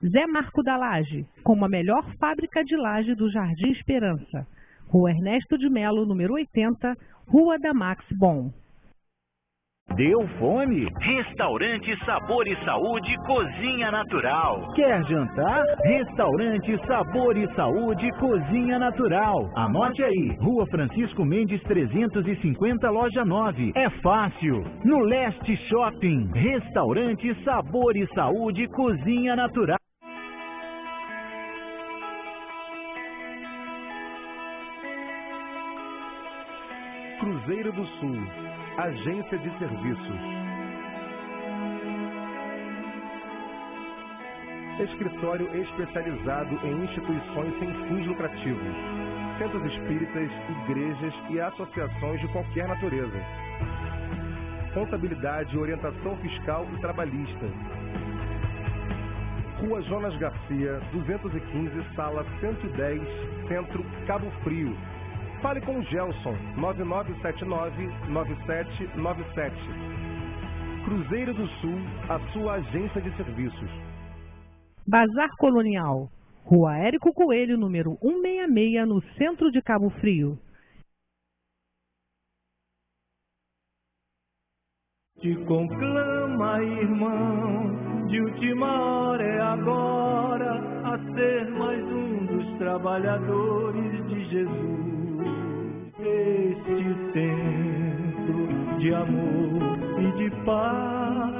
Zé Marco da Laje, como a melhor fábrica de laje do Jardim Esperança. Rua Ernesto de Melo, número 80, Rua da Max Bom. Deu fome? Restaurante Sabor e Saúde Cozinha Natural. Quer jantar? Restaurante Sabor e Saúde Cozinha Natural. Anote aí, Rua Francisco Mendes 350, Loja 9. É fácil. No Leste Shopping. Restaurante Sabor e Saúde Cozinha Natural. Cruzeiro do Sul, Agência de Serviços. Escritório especializado em instituições sem fins lucrativos, centros espíritas, igrejas e associações de qualquer natureza. Contabilidade, orientação fiscal e trabalhista. Rua Jonas Garcia, 215, Sala 110, Centro, Cabo Frio. Fale com o Gelson, 9979-9797. Cruzeiro do Sul, a sua agência de serviços. Bazar Colonial, Rua Érico Coelho, número 166, no centro de Cabo Frio. Te conclama, irmão, de última hora é agora, a ser mais um dos trabalhadores de Jesus. Este templo de amor e de paz,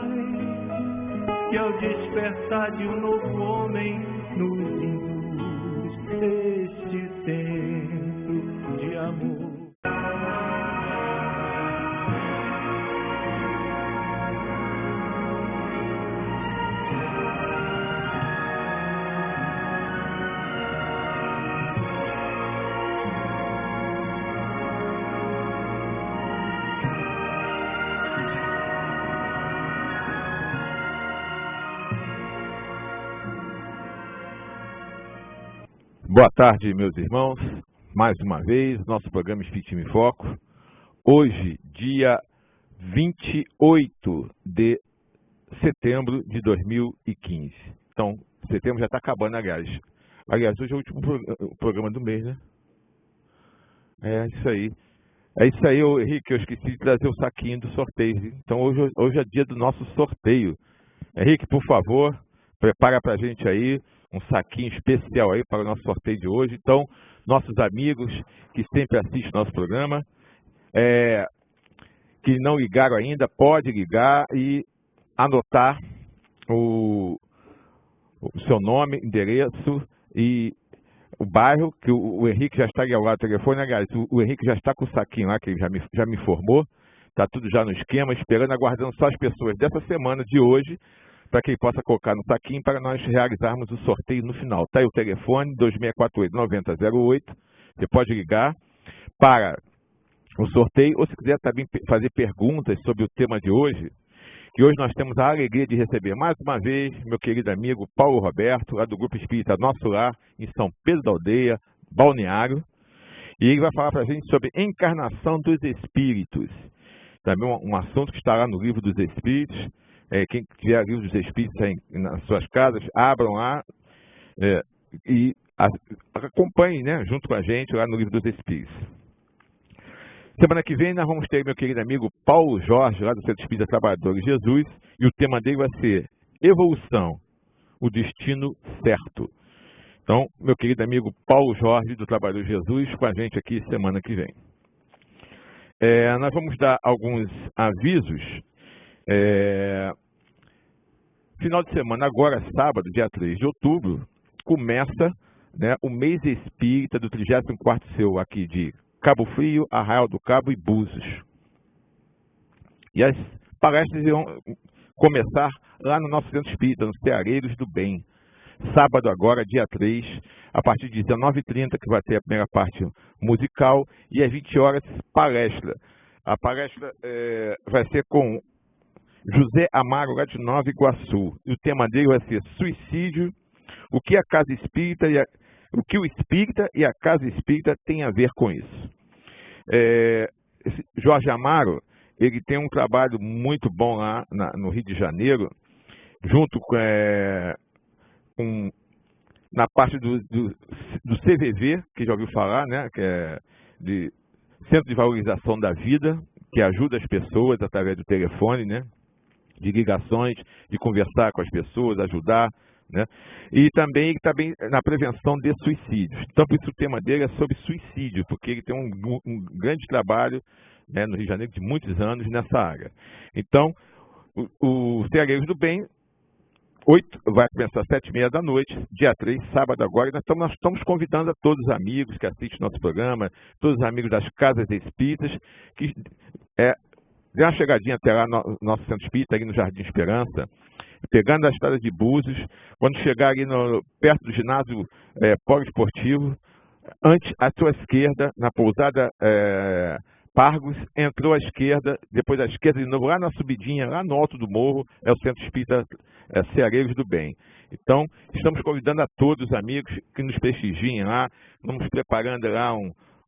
que ao despertar de um novo homem nos induz. Este templo de amor. Boa tarde, meus irmãos. Mais uma vez, nosso programa Espiritismo em Foco. Hoje, dia 28 de setembro de 2015. Então, setembro já está acabando, aliás. Aliás, hoje é o último programa do mês, né? É isso aí. É isso aí, Henrique. Eu esqueci de trazer o saquinho do sorteio. Então, hoje é dia do nosso sorteio. Henrique, por favor, prepara para a gente aí um saquinho especial aí para o nosso sorteio de hoje. Então, nossos amigos que sempre assistem nosso programa, que não ligaram ainda, pode ligar e anotar o seu nome, endereço e o bairro, que o Henrique já está ali ao lado do telefone. Aliás, o Henrique já está com o saquinho lá, que ele já me informou. Está tudo já no esquema, esperando, aguardando só as pessoas dessa semana, de hoje, para que ele possa colocar no saquinho para nós realizarmos o sorteio no final. Está aí o telefone, 2648-9008. Você pode ligar para o sorteio, ou se quiser também fazer perguntas sobre o tema de hoje, que hoje nós temos a alegria de receber mais uma vez meu querido amigo Paulo Roberto, lá do Grupo Espírita Nosso Lar, em São Pedro da Aldeia, Balneário, e ele vai falar para a gente sobre encarnação dos espíritos. Também um assunto que está lá no Livro dos Espíritos. Quem tiver Livro dos Espíritos aí nas suas casas, abram lá e acompanhem, né, junto com a gente lá no Livro dos Espíritos. Semana que vem nós vamos ter meu querido amigo Paulo Jorge, lá do Centro Espírita Trabalhadores de Jesus, e o tema dele vai ser Evolução, o Destino Certo. Então, meu querido amigo Paulo Jorge, do Trabalhadores de Jesus, com a gente aqui semana que vem. Nós vamos dar alguns avisos. Final de semana, agora sábado, dia 3 de outubro, começa, né, o mês espírita do 34º seu aqui de Cabo Frio, Arraial do Cabo e Búzios. E as palestras irão começar lá no nosso centro espírita, nos Teareiros do Bem. sábado agora, dia 3, a partir de 19h30, que vai ter a primeira parte musical, e às 20 horas, palestra. A palestra vai ser com José Amaro, lá de Nova Iguaçu. E o tema dele vai ser suicídio, o que a casa espírita o que o espírita e a casa espírita têm a ver com isso. Jorge Amaro, ele tem um trabalho muito bom lá no Rio de Janeiro, junto na parte do CVV, que já ouviu falar, né, que é de Centro de Valorização da Vida, que ajuda as pessoas através do telefone, né, de ligações, de conversar com as pessoas, ajudar, né, e também ele está bem na prevenção de suicídios. Então, por isso o tema dele é sobre suicídio, porque ele tem um grande trabalho, né, no Rio de Janeiro de muitos anos nessa área. Então, o Ceareiros do Bem, vai começar às 7h30 da noite, dia 3, sábado agora, e nós estamos convidando a todos os amigos que assistem nosso programa, todos os amigos das casas espíritas, que dê uma chegadinha até lá no nosso centro espírita, ali no Jardim Esperança, pegando a estrada de Búzios, quando chegar ali perto do ginásio poliesportivo, à sua esquerda, na pousada Pargos, entrou à esquerda, depois à esquerda de novo, lá na subidinha, lá no alto do morro, é o Centro Espírita Ceareiros do Bem. Então, estamos convidando a todos os amigos que nos prestigiem lá, vamos preparando lá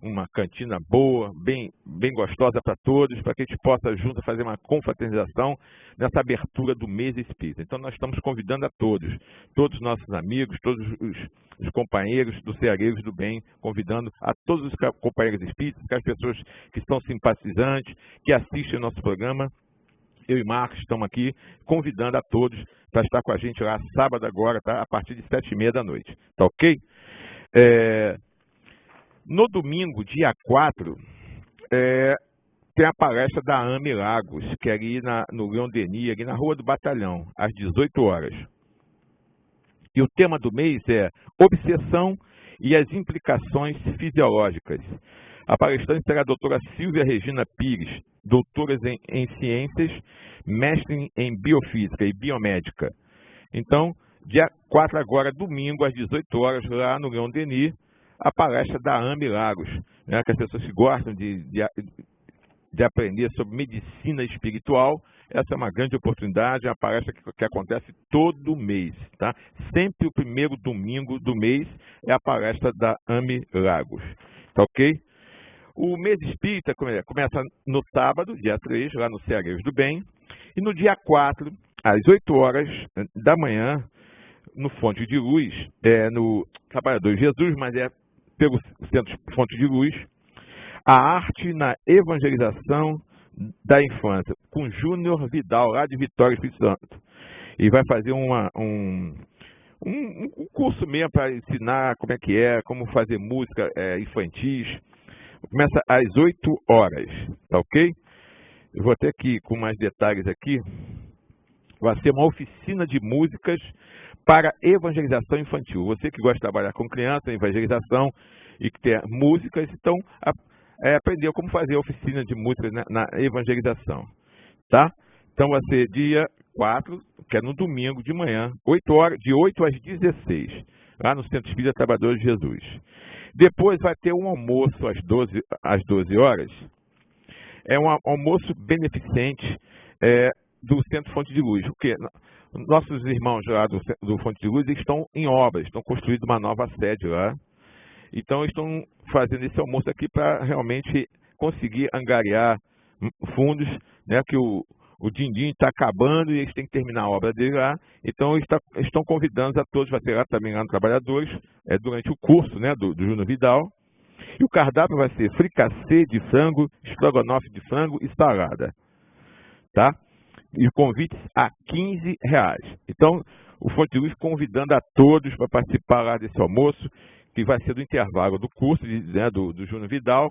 uma cantina boa, bem gostosa para todos, para que a gente possa junto fazer uma confraternização nessa abertura do mês espírita. Então, nós estamos convidando a todos os nossos amigos, todos os companheiros do Ceareiros do Bem, convidando a todos os companheiros espíritas, as pessoas que são simpatizantes, que assistem o nosso programa. Eu e Marcos estamos aqui convidando a todos para estar com a gente lá sábado agora, tá? A partir de 7h30 da noite. Tá ok? No domingo, dia 4, tem a palestra da AME Lagos, que é ali no Leon Denis, ali na Rua do Batalhão, às 18 horas. E o tema do mês é obsessão e as implicações fisiológicas. A palestrante será a doutora Silvia Regina Pires, doutora em ciências, mestre em biofísica e biomédica. Então, dia 4 agora, domingo, às 18 horas, lá no Leon Denis, a palestra da AME Lagos, né, que as pessoas que gostam de aprender sobre medicina espiritual, essa é uma grande oportunidade, é uma palestra que acontece todo mês, tá? Sempre o primeiro domingo do mês é a palestra da AME Lagos, tá ok? O mês espírita começa no sábado, dia 3, lá no Ceareiros do Bem, e no dia 4, às 8 horas da manhã, no Fonte de Luz, no Trabalhador Jesus, mas pelo Centro Fonte de Luz, a arte na evangelização da infância, com Júnior Vidal, lá de Vitória, Espírito Santo. E vai fazer um curso mesmo para ensinar como fazer música infantis. Começa às 8 horas, tá ok? Eu vou até aqui com mais detalhes aqui. Vai ser uma oficina de músicas para evangelização infantil. Você que gosta de trabalhar com criança, evangelização e que tem músicas, então aprendeu como fazer a oficina de músicas na evangelização, tá? Então vai ser dia 4, que é no domingo de manhã, 8 horas, de 8 às 16, lá no Centro Espírita Trabalhador de Jesus. Depois vai ter um almoço às 12 horas. É um almoço beneficente do Centro Fonte de Luz, porque nossos irmãos lá do Fonte de Luz estão em obras, estão construindo uma nova sede lá. Então, estão fazendo esse almoço aqui para realmente conseguir angariar fundos, né, que o din-din está acabando e eles têm que terminar a obra dele lá. Então, estão convidando a todos, vai ter lá também lá no Trabalhadores, durante o curso, né, do Júnior Vidal. E o cardápio vai ser fricassê de frango, estrogonofe de frango e salada, tá? E convites a R$15. Então, o Fonte de Luz convidando a todos para participar lá desse almoço, que vai ser do intervalo do curso do Júnior Vidal,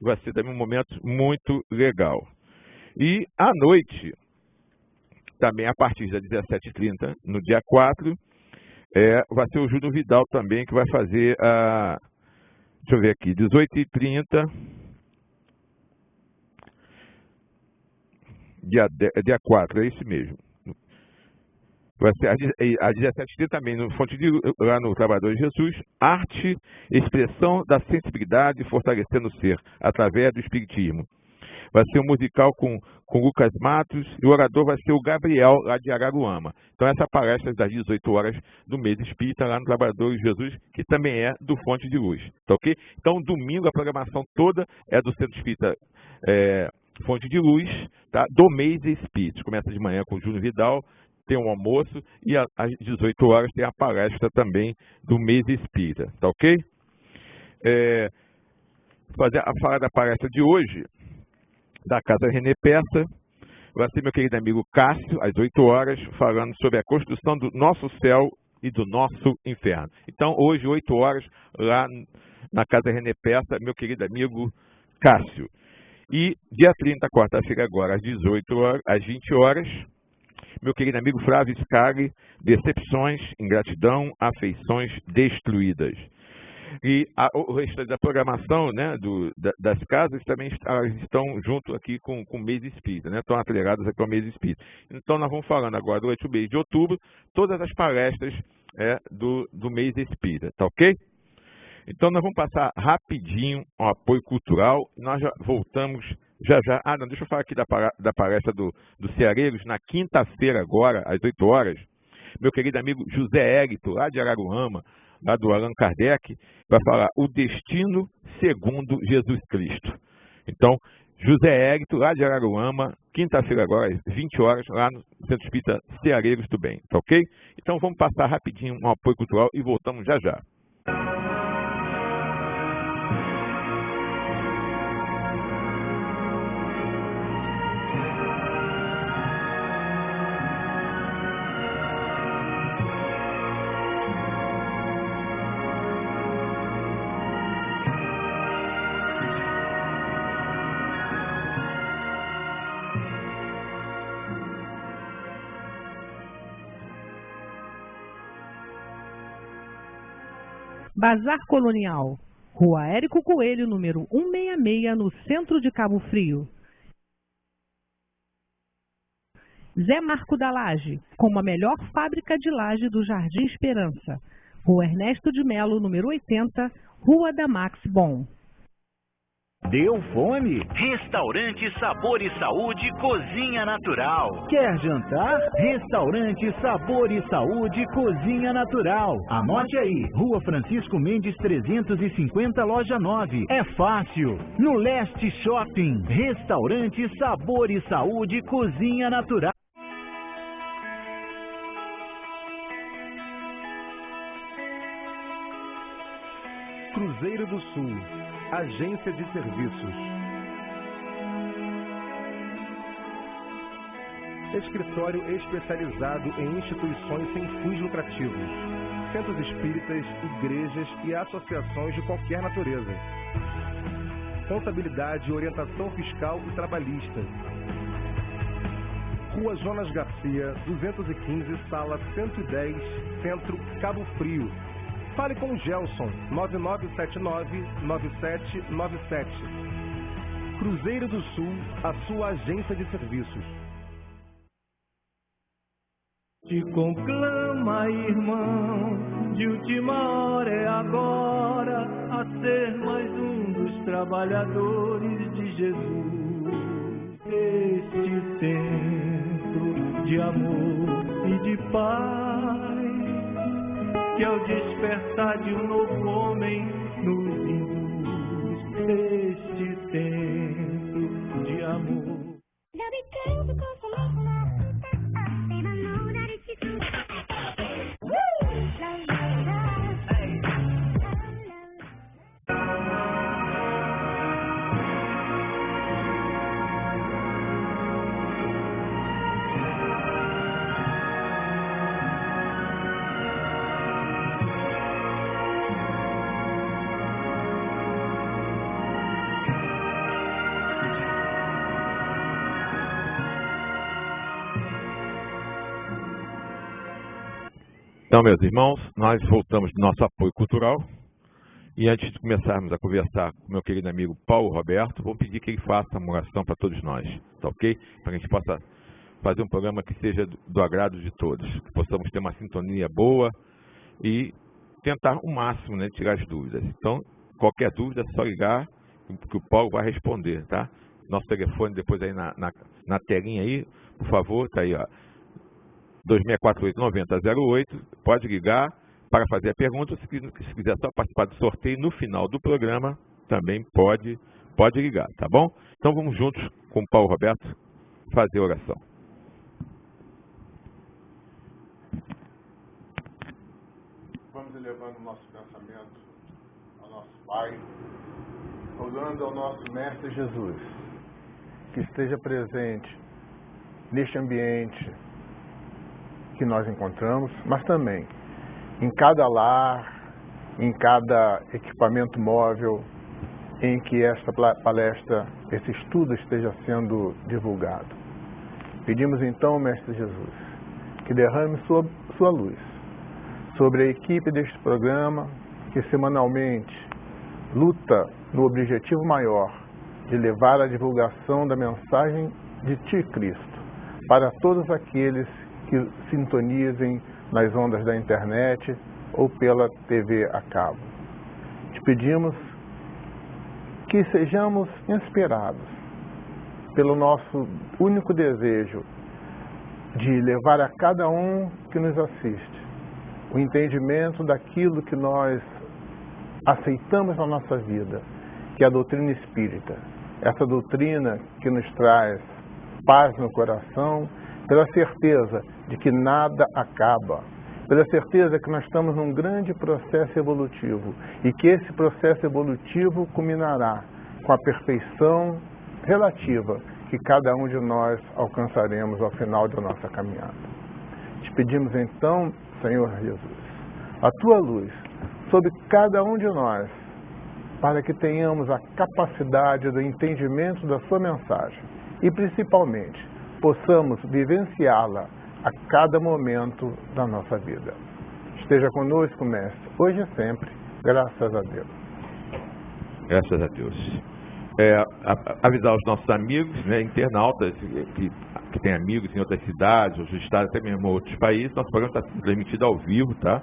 e vai ser também um momento muito legal. E à noite, também a partir das 17h30, no dia 4, vai ser o Júnior Vidal também, que vai fazer a... Deixa eu ver aqui, 18h30, dia 4, é isso mesmo. Vai ser às 17h30 também, no Fonte de Luz, lá no Trabalhador de Jesus, arte, expressão da sensibilidade fortalecendo o ser, através do Espiritismo. Vai ser um musical com Lucas Matos e o orador vai ser o Gabriel, lá de Araruama. Então essa palestra é das 18 horas do mês espírita, lá no Trabalhador de Jesus, que também é do Fonte de Luz. Tá ok? Então domingo a programação toda é do Centro Espírita Fonte de Luz, tá? Do mês espírita. Começa de manhã com o Júnior Vidal, tem um almoço e às 18 horas tem a palestra também do mês espírita, tá ok? Falar da palestra de hoje, da Casa René Peça, vai ser meu querido amigo Cássio, às 8 horas, falando sobre a construção do nosso céu e do nosso inferno. Então, hoje, 8 horas, lá na Casa René Peça, meu querido amigo Cássio. E dia 30, quarta-feira agora, às 18 horas, às 20 horas, meu querido amigo Flávio Scali, Decepções, Ingratidão, Afeições Destruídas. E o restante da programação, né, das casas também estão junto aqui com o mês espírita, né, estão atreladas aqui ao mês espírita. Então nós vamos falando agora durante o mês de outubro, todas as palestras do mês espírita, tá ok? Então nós vamos passar rapidinho ao apoio cultural, nós já voltamos já. Ah, não, deixa eu falar aqui da palestra do Ceareiros, na quinta-feira agora, às 8 horas, meu querido amigo José Hélito, lá de Araruama, lá do Allan Kardec, vai falar o destino segundo Jesus Cristo. Então, José Hélito, lá de Araruama, quinta-feira agora, às 20 horas, lá no Centro Espírita Ceareiros do Bem, tá ok? Então vamos passar rapidinho um apoio cultural e voltamos já já. Bazar Colonial, Rua Érico Coelho, número 166, no centro de Cabo Frio. Zé Marco da Laje, como a melhor fábrica de laje do Jardim Esperança. Rua Ernesto de Melo, número 80, Rua da Max Bon. Deu fome? Restaurante Sabor e Saúde Cozinha Natural. Quer jantar? Restaurante Sabor e Saúde Cozinha Natural. Anote aí, Rua Francisco Mendes 350, loja 9. É fácil. No Leste Shopping. Restaurante Sabor e Saúde Cozinha Natural. Cruzeiro do Sul, Agência de Serviços. Escritório especializado em instituições sem fins lucrativos, centros espíritas, igrejas e associações de qualquer natureza. Contabilidade, orientação fiscal e trabalhista. Rua Jonas Garcia, 215, sala 110, Centro, Cabo Frio. Fale com o Gelson, 9979-9797. Cruzeiro do Sul, a sua agência de serviços. Te conclama, irmão, de última hora é agora, a ser mais um dos trabalhadores de Jesus. Este tempo de amor e de paz, que ao despertar de um novo homem nos induz. Este tempo de amor. Então, meus irmãos, nós voltamos do nosso apoio cultural e antes de começarmos a conversar com meu querido amigo Paulo Roberto, vou pedir que ele faça uma oração para todos nós, tá ok? Para que a gente possa fazer um programa que seja do agrado de todos, que possamos ter uma sintonia boa e tentar o máximo, né, tirar as dúvidas. Então, qualquer dúvida é só ligar que o Paulo vai responder, tá? Nosso telefone depois aí na telinha aí, por favor, tá aí, ó, 2648-9008, pode ligar para fazer a pergunta. Se quiser só participar do sorteio no final do programa, também pode ligar, tá bom? Então vamos juntos com o Paulo Roberto fazer a oração. Vamos elevando o nosso pensamento ao nosso Pai, rogando ao nosso Mestre Jesus que esteja presente neste ambiente que nós encontramos, mas também em cada lar, em cada equipamento móvel em que esta palestra, esse estudo esteja sendo divulgado. Pedimos então, Mestre Jesus, que derrame sua luz sobre a equipe deste programa, que semanalmente luta no objetivo maior de levar a divulgação da mensagem de Ti, Cristo, para todos aqueles que sintonizem nas ondas da internet ou pela TV a cabo. Te pedimos que sejamos inspirados pelo nosso único desejo de levar a cada um que nos assiste o entendimento daquilo que nós aceitamos na nossa vida, que é a doutrina espírita. Essa doutrina que nos traz paz no coração, pela certeza de que nada acaba, pela certeza que nós estamos num grande processo evolutivo e que esse processo evolutivo culminará com a perfeição relativa que cada um de nós alcançaremos ao final da nossa caminhada. Te pedimos então, Senhor Jesus, a Tua luz sobre cada um de nós, para que tenhamos a capacidade do entendimento da Sua mensagem e, principalmente, possamos vivenciá-la a cada momento da nossa vida. Esteja conosco, Mestre, hoje e sempre, graças a Deus. Graças a Deus. Avisar os nossos amigos, né, internautas que têm amigos em outras cidades, outros estados, até mesmo outros países, nosso programa está sendo transmitido ao vivo, tá?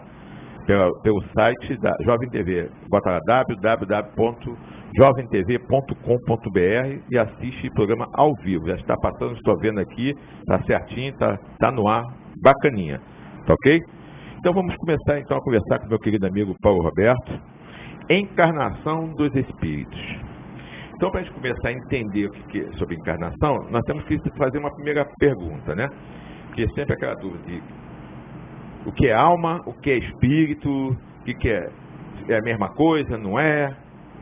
Pelo site da Jovem TV. Bota lá www.jovemtv.com.br e assiste o programa ao vivo. Já está passando, estou vendo aqui, está certinho, está no ar, bacaninha, tá ok? Então vamos começar então a conversar com meu querido amigo Paulo Roberto. Encarnação dos espíritos. Então, para a gente começar a entender o que é sobre encarnação, nós temos que fazer uma primeira pergunta, né? Que é sempre aquela dúvida de o que é alma, o que é espírito, o que é a mesma coisa, não é?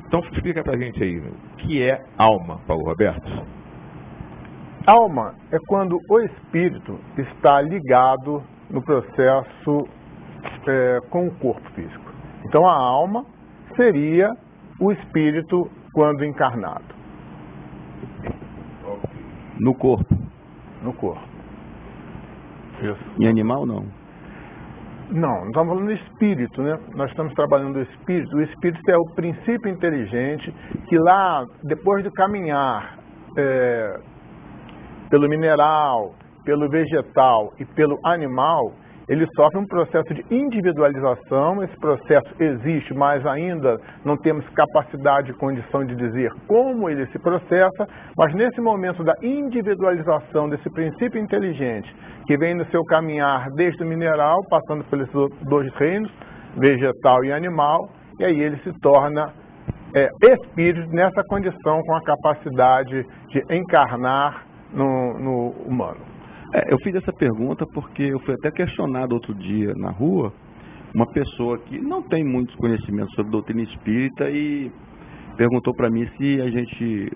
Então, explica para a gente aí, o que é alma, Paulo Roberto? Alma é quando o espírito está ligado no processo com o corpo físico. Então, a alma seria o espírito quando encarnado. No corpo? No corpo. Isso. Em animal, não? Não estamos falando do espírito, né? Nós estamos trabalhando o espírito. O espírito é o princípio inteligente que lá, depois de caminhar pelo mineral, pelo vegetal e pelo animal, ele sofre um processo de individualização. Esse processo existe, mas ainda não temos capacidade e condição de dizer como ele se processa, mas nesse momento da individualização desse princípio inteligente, que vem no seu caminhar desde o mineral, passando pelos dois reinos, vegetal e animal, e aí ele se torna espírito nessa condição, com a capacidade de encarnar no humano. Eu fiz essa pergunta porque eu fui até questionado outro dia na rua, uma pessoa que não tem muitos conhecimentos sobre doutrina espírita e perguntou para mim se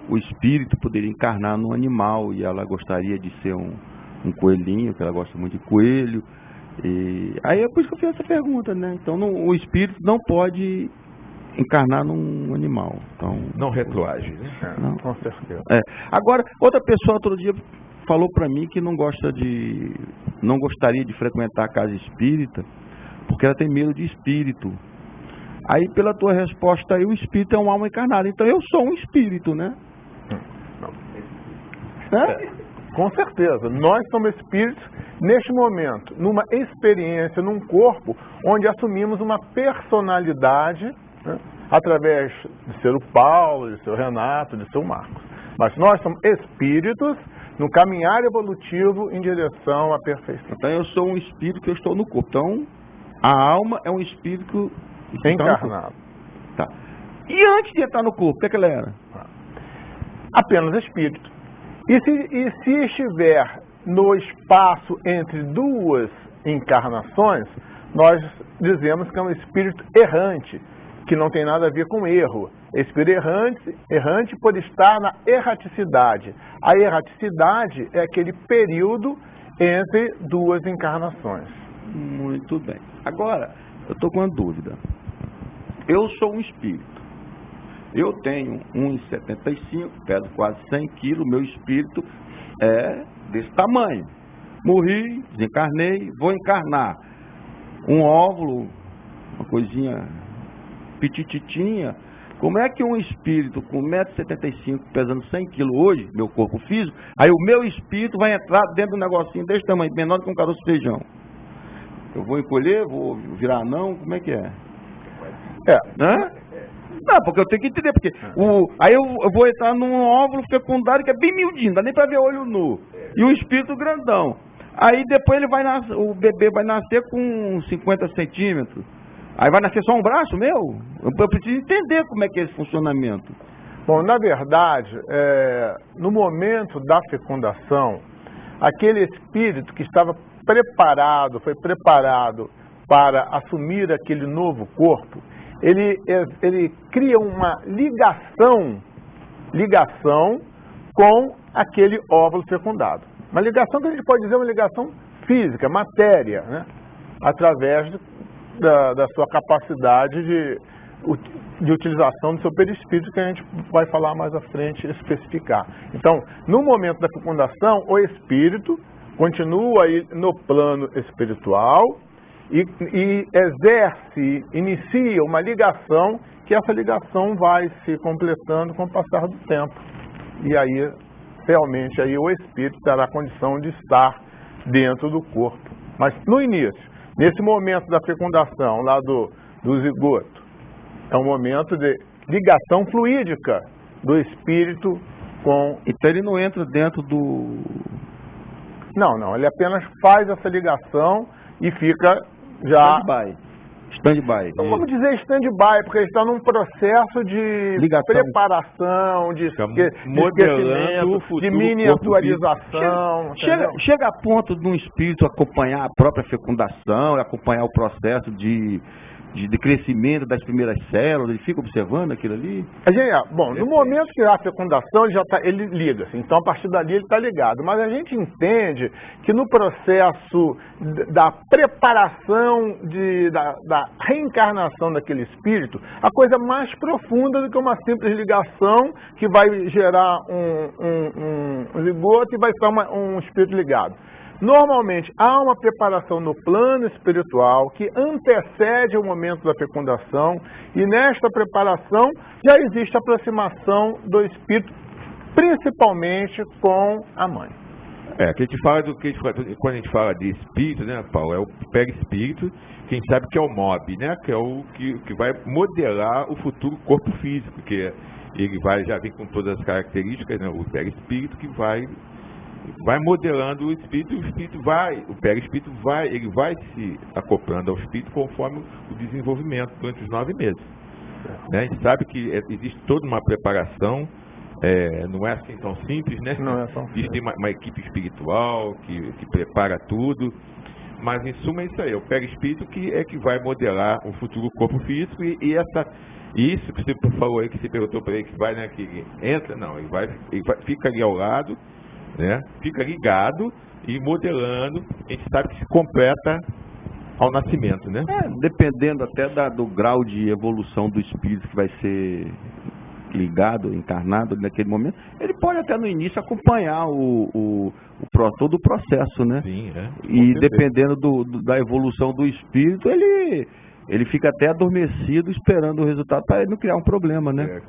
o espírito poderia encarnar num animal, e ela gostaria de ser um coelhinho, que ela gosta muito de coelho. E aí é por isso que eu fiz essa pergunta, né? Então o espírito não pode encarnar num animal. Então, não retroage, né? Não, com certeza. Agora, outra pessoa outro dia falou para mim que não gostaria de frequentar a casa espírita porque ela tem medo de espírito. Aí, pela tua resposta aí, o espírito é uma alma encarnada. Então eu sou um espírito, né? Com certeza. Nós somos espíritos, neste momento, numa experiência, num corpo, onde assumimos uma personalidade, né, através de ser o Paulo, de ser o Renato, de ser o Marcos. Mas nós somos espíritos no caminhar evolutivo em direção à perfeição. Então eu sou um espírito que eu estou no corpo. Então a alma é um espírito encarnado. Tá. E antes de entrar no corpo, o que ela era? Apenas espírito. E se estiver no espaço entre duas encarnações, nós dizemos que é um espírito errante, que não tem nada a ver com erro. Espírito errante por estar na erraticidade. A erraticidade é aquele período entre duas encarnações. Muito bem. Agora, eu estou com uma dúvida. Eu sou um espírito. Eu tenho 1,75, peso quase 100 quilos, meu espírito é desse tamanho. Morri, desencarnei, vou encarnar. Um óvulo, uma coisinha petititinha. Como é que um espírito com 1,75 m, pesando 100 kg hoje, meu corpo físico, aí o meu espírito vai entrar dentro de um negocinho desse tamanho, menor do que um caroço de feijão? Eu vou encolher, vou virar anão, como é que é? Hã? Não, porque eu tenho que entender, porque aí eu vou entrar num óvulo fecundado que é bem miudinho, não dá nem para ver olho nu, e o espírito grandão. Aí depois ele vai nascer, o bebê vai nascer com 50 centímetros. Aí vai nascer só um braço meu? Eu preciso entender como é que é esse funcionamento. Bom, na verdade, no momento da fecundação, aquele espírito que estava preparado, foi preparado para assumir aquele novo corpo, ele cria uma ligação com aquele óvulo fecundado. Uma ligação que a gente pode dizer uma ligação física, matéria, né? Através da sua capacidade de utilização do seu perispírito, que a gente vai falar mais à frente, especificar. Então, no momento da fecundação, o espírito continua aí no plano espiritual e inicia uma ligação, que essa ligação vai se completando com o passar do tempo. E aí, realmente, aí o espírito terá a condição de estar dentro do corpo. Mas no início, nesse momento da fecundação, lá do zigoto, é um momento de ligação fluídica do espírito com... Então ele não entra dentro do... Não, ele apenas faz essa ligação e fica já... Stand-by. Então, vamos dizer stand-by, porque ele está num processo de preparação, de esquecimento, de miniaturização. Chega a ponto de um espírito acompanhar a própria fecundação, acompanhar o processo de crescimento das primeiras células, ele fica observando aquilo ali? Bom, no momento que há a fecundação, ele liga-se, então a partir dali ele está ligado. Mas a gente entende que no processo da preparação da reencarnação daquele espírito, a coisa mais profunda do que uma simples ligação que vai gerar um zigoto e vai estar um espírito ligado. Normalmente, há uma preparação no plano espiritual que antecede o momento da fecundação e nesta preparação já existe aproximação do espírito, principalmente com a mãe. Que a gente fala quando a gente fala de espírito, né, Paulo, é o perispírito, que a gente sabe que é o MOB, né, que é o que vai modelar o futuro corpo físico, que ele já vem com todas as características, né, o perispírito que vai modelando o espírito, o perispírito ele vai se acoplando ao espírito conforme o desenvolvimento durante os 9 meses. Né? A gente sabe que existe toda uma preparação, não é assim tão simples, né? Não é tão simples. Existe uma equipe espiritual que prepara tudo, mas em suma é isso aí, é o perispírito que vai modelar o futuro corpo físico isso que você falou aí, que você perguntou para ele, que vai, né, que entra, não, ele fica ali ao lado, né? Fica ligado e modelando, a gente sabe que se completa ao nascimento, né? Dependendo até do grau de evolução do espírito que vai ser ligado, encarnado naquele momento, ele pode até no início acompanhar todo o processo, né? Sim, E dependendo da evolução do espírito, ele ele fica até adormecido esperando o resultado para ele não criar um problema, né?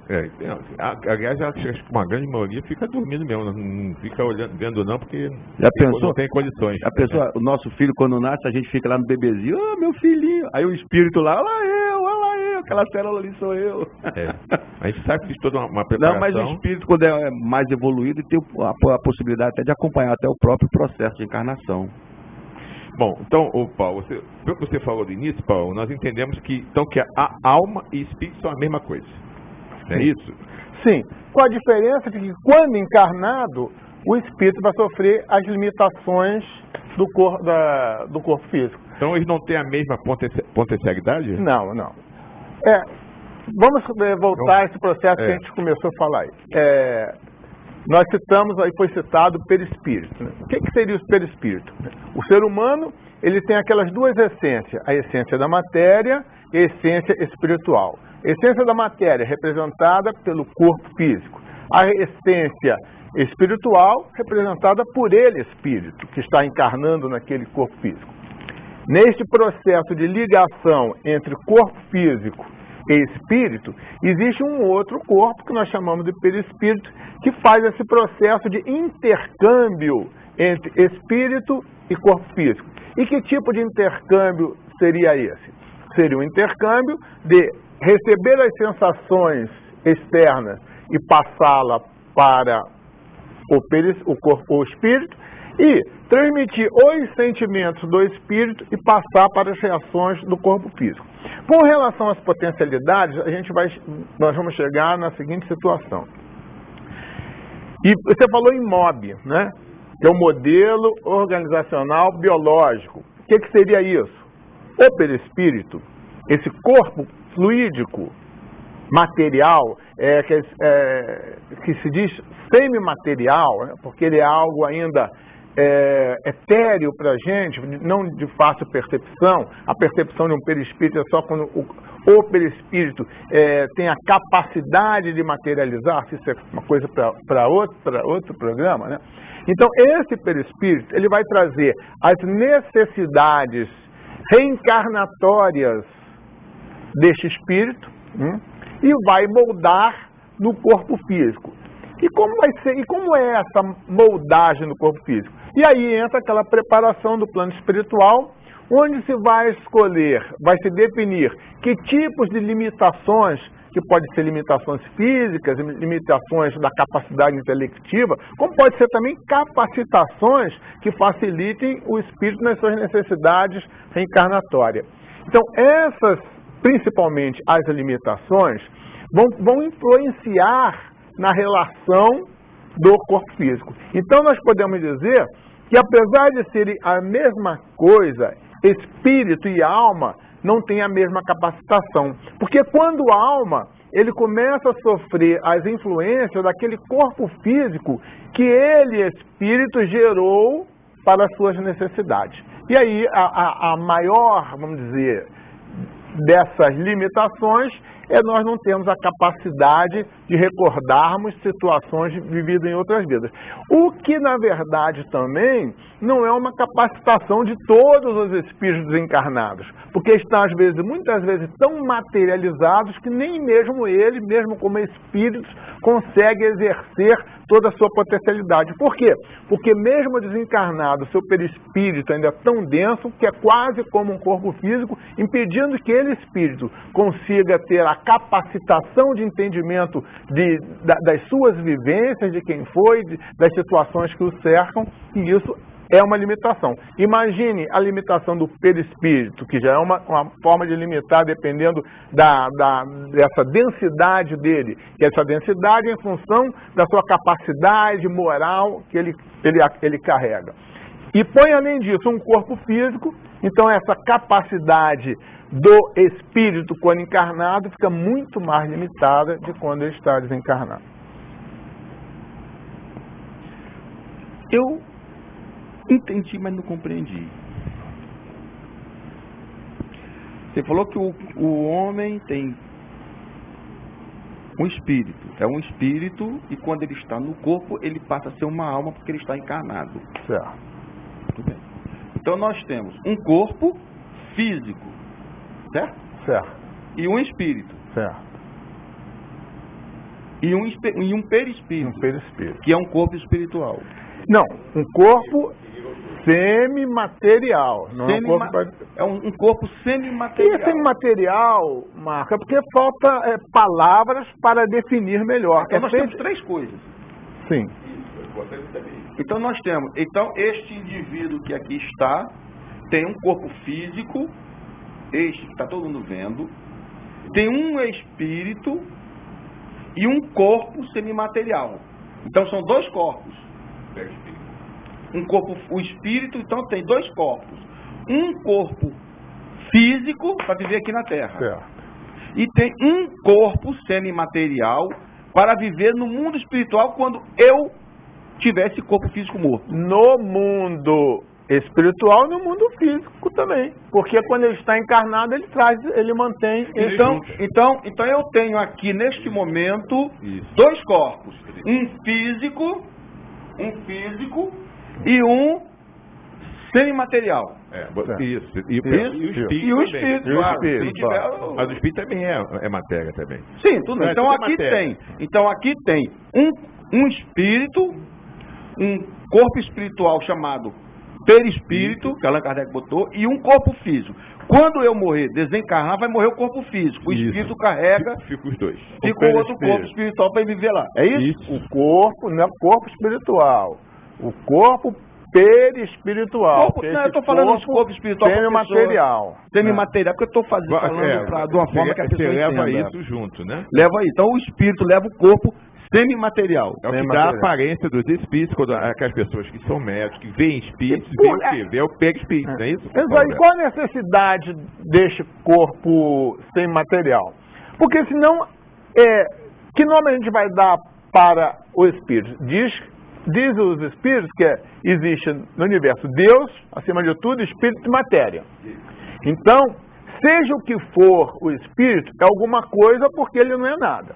Aliás, acho que uma grande maioria fica dormindo mesmo, não fica olhando, vendo não, porque não tem condições. A pessoa, o nosso filho, quando nasce, a gente fica lá no bebezinho, meu filhinho, aí o espírito lá, olha eu, aquela célula ali sou eu. A gente sabe que tem toda uma preparação. Não, mas o espírito, quando é mais evoluído, tem a possibilidade até de acompanhar até o próprio processo de encarnação. Bom, então, Paulo, pelo que você falou do início, Paulo, nós entendemos que a alma e espírito são a mesma coisa. É isso? Sim, com a diferença de que quando encarnado, o espírito vai sofrer as limitações do corpo físico. Então eles não têm a mesma potencialidade? Não. Vamos voltar a esse processo que a gente começou a falar aí. Nós citamos, aí foi citado o perispírito. Né? O que seria o perispírito? O ser humano, ele tem aquelas duas essências, a essência da matéria e a essência espiritual. A essência da matéria representada pelo corpo físico. A essência espiritual representada por ele, espírito, que está encarnando naquele corpo físico. Neste processo de ligação entre corpo físico e espírito, existe um outro corpo que nós chamamos de perispírito, que faz esse processo de intercâmbio entre espírito e corpo físico. E que tipo de intercâmbio seria esse? Seria um intercâmbio de receber as sensações externas e passá-la para o espírito e transmitir os sentimentos do espírito e passar para as reações do corpo físico. Com relação às potencialidades, nós vamos chegar na seguinte situação. E você falou em MOB, né? Que é o modelo organizacional biológico. O que seria isso? O perispírito, esse corpo fluídico, material, que se diz semimaterial, né? Porque ele é algo ainda etéreo para a gente, não de fácil percepção. A percepção de um perispírito é só quando o perispírito tem a capacidade de materializar-se. Isso é uma coisa para outro programa, né? Então, esse perispírito, ele vai trazer as necessidades reencarnatórias deste espírito, e vai moldar no corpo físico. E como é essa moldagem no corpo físico? E aí entra aquela preparação do plano espiritual, onde se vai escolher, vai se definir que tipos de limitações, que podem ser limitações físicas, limitações da capacidade intelectiva, como pode ser também capacitações que facilitem o espírito nas suas necessidades reencarnatórias. Então, principalmente as limitações, vão influenciar na relação do corpo físico. Então, nós podemos dizer que, apesar de serem a mesma coisa, espírito e alma não têm a mesma capacitação. Porque quando a alma, ele começa a sofrer as influências daquele corpo físico que ele, espírito, gerou para as suas necessidades. E aí, a maior, vamos dizer, dessas limitações nós não temos a capacidade de recordarmos situações vividas em outras vidas. O que, na verdade, também não é uma capacitação de todos os espíritos encarnados, porque estão, muitas vezes, tão materializados que nem mesmo eles, mesmo como espíritos, conseguem exercer toda a sua potencialidade. Por quê? Porque mesmo desencarnado, o seu perispírito ainda é tão denso que é quase como um corpo físico, impedindo que ele, espírito, consiga ter a capacitação de entendimento das suas vivências, de quem foi, das situações que o cercam, e isso é uma limitação. Imagine a limitação do perispírito, que já é uma forma de limitar dependendo dessa densidade dele. E essa densidade é em função da sua capacidade moral que ele carrega. E põe, além disso, um corpo físico, então essa capacidade do espírito, quando encarnado, fica muito mais limitada de quando ele está desencarnado. Eu entendi, mas não compreendi. Você falou que o homem tem um espírito. É um espírito e quando ele está no corpo, ele passa a ser uma alma porque ele está encarnado. Certo. Muito bem. Então nós temos um corpo físico, certo? Certo. E um espírito. Certo. E um perispírito. Um perispírito. Que é um corpo espiritual. Não, um corpo semimaterial. Não é um corpo... É um corpo semimaterial. E semimaterial, Marca, porque falta palavras para definir melhor. Então nós temos três coisas. Sim. Então nós temos, este indivíduo que aqui está, tem um corpo físico, este que está todo mundo vendo, tem um espírito e um corpo semimaterial. Então são dois corpos. Um corpo, o espírito, então tem dois corpos. Um corpo físico para viver aqui na Terra. Certo. E tem um corpo semimaterial para viver no mundo espiritual quando eu tiver esse corpo físico morto. No mundo espiritual e no mundo físico também. Porque quando ele está encarnado, ele mantém... Então eu tenho aqui, neste momento, dois corpos. Um físico e um semimaterial. Isso. E o espírito. Claro. Mas o espírito também é matéria também. Sim, tudo bem. Então aqui tem um espírito, um corpo espiritual chamado perispírito, que Allan Kardec botou, e um corpo físico. Quando eu morrer, desencarnar, vai morrer o corpo físico. O espírito carrega... Fica os dois. Fica o outro corpo espiritual para viver lá. É isso? O corpo não é corpo espiritual. O corpo perispiritual. Não, eu estou falando de corpo espiritual. Semimaterial. Semimaterial, porque eu estou falando de uma forma que a pessoa leva entenda. isso junto, né? Leva aí. Então o espírito leva o corpo semimaterial. É o que dá a aparência dos espíritos, quando aquelas pessoas que são médicos, que veem espíritos, veem o quê? Vê o perispírito, não é isso? Exato. E qual a necessidade deste corpo semimaterial? Porque senão, que nome a gente vai dar para o espírito? Diz os espíritos que existe no universo Deus, acima de tudo, espírito e matéria. Então, seja o que for o espírito, é alguma coisa porque ele não é nada.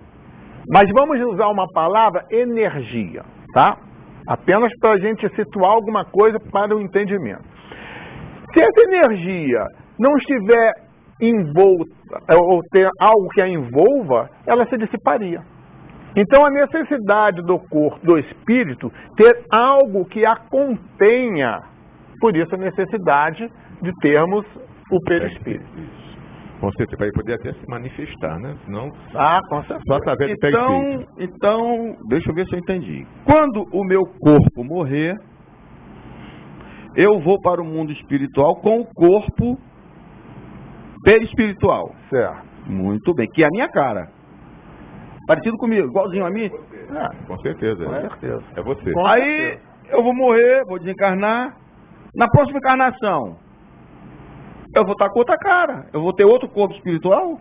Mas vamos usar uma palavra energia, tá? Apenas para a gente situar alguma coisa para o entendimento. Se essa energia não estiver envolta, ou ter algo que a envolva, ela se dissiparia. Então a necessidade do corpo, do espírito, ter algo que a contenha, por isso a necessidade de termos o perispírito. Você vai poder até se manifestar, né? Senão, com certeza. só através do perispírito. Então, deixa eu ver se eu entendi. Quando o meu corpo morrer, eu vou para o mundo espiritual com o corpo perispiritual. Certo. Muito bem, que é a minha cara. Parecido comigo, igualzinho a mim? Com certeza. Com certeza. É você. Aí eu vou morrer, vou desencarnar. Na próxima encarnação, eu vou estar com outra cara. Eu vou ter outro corpo espiritual.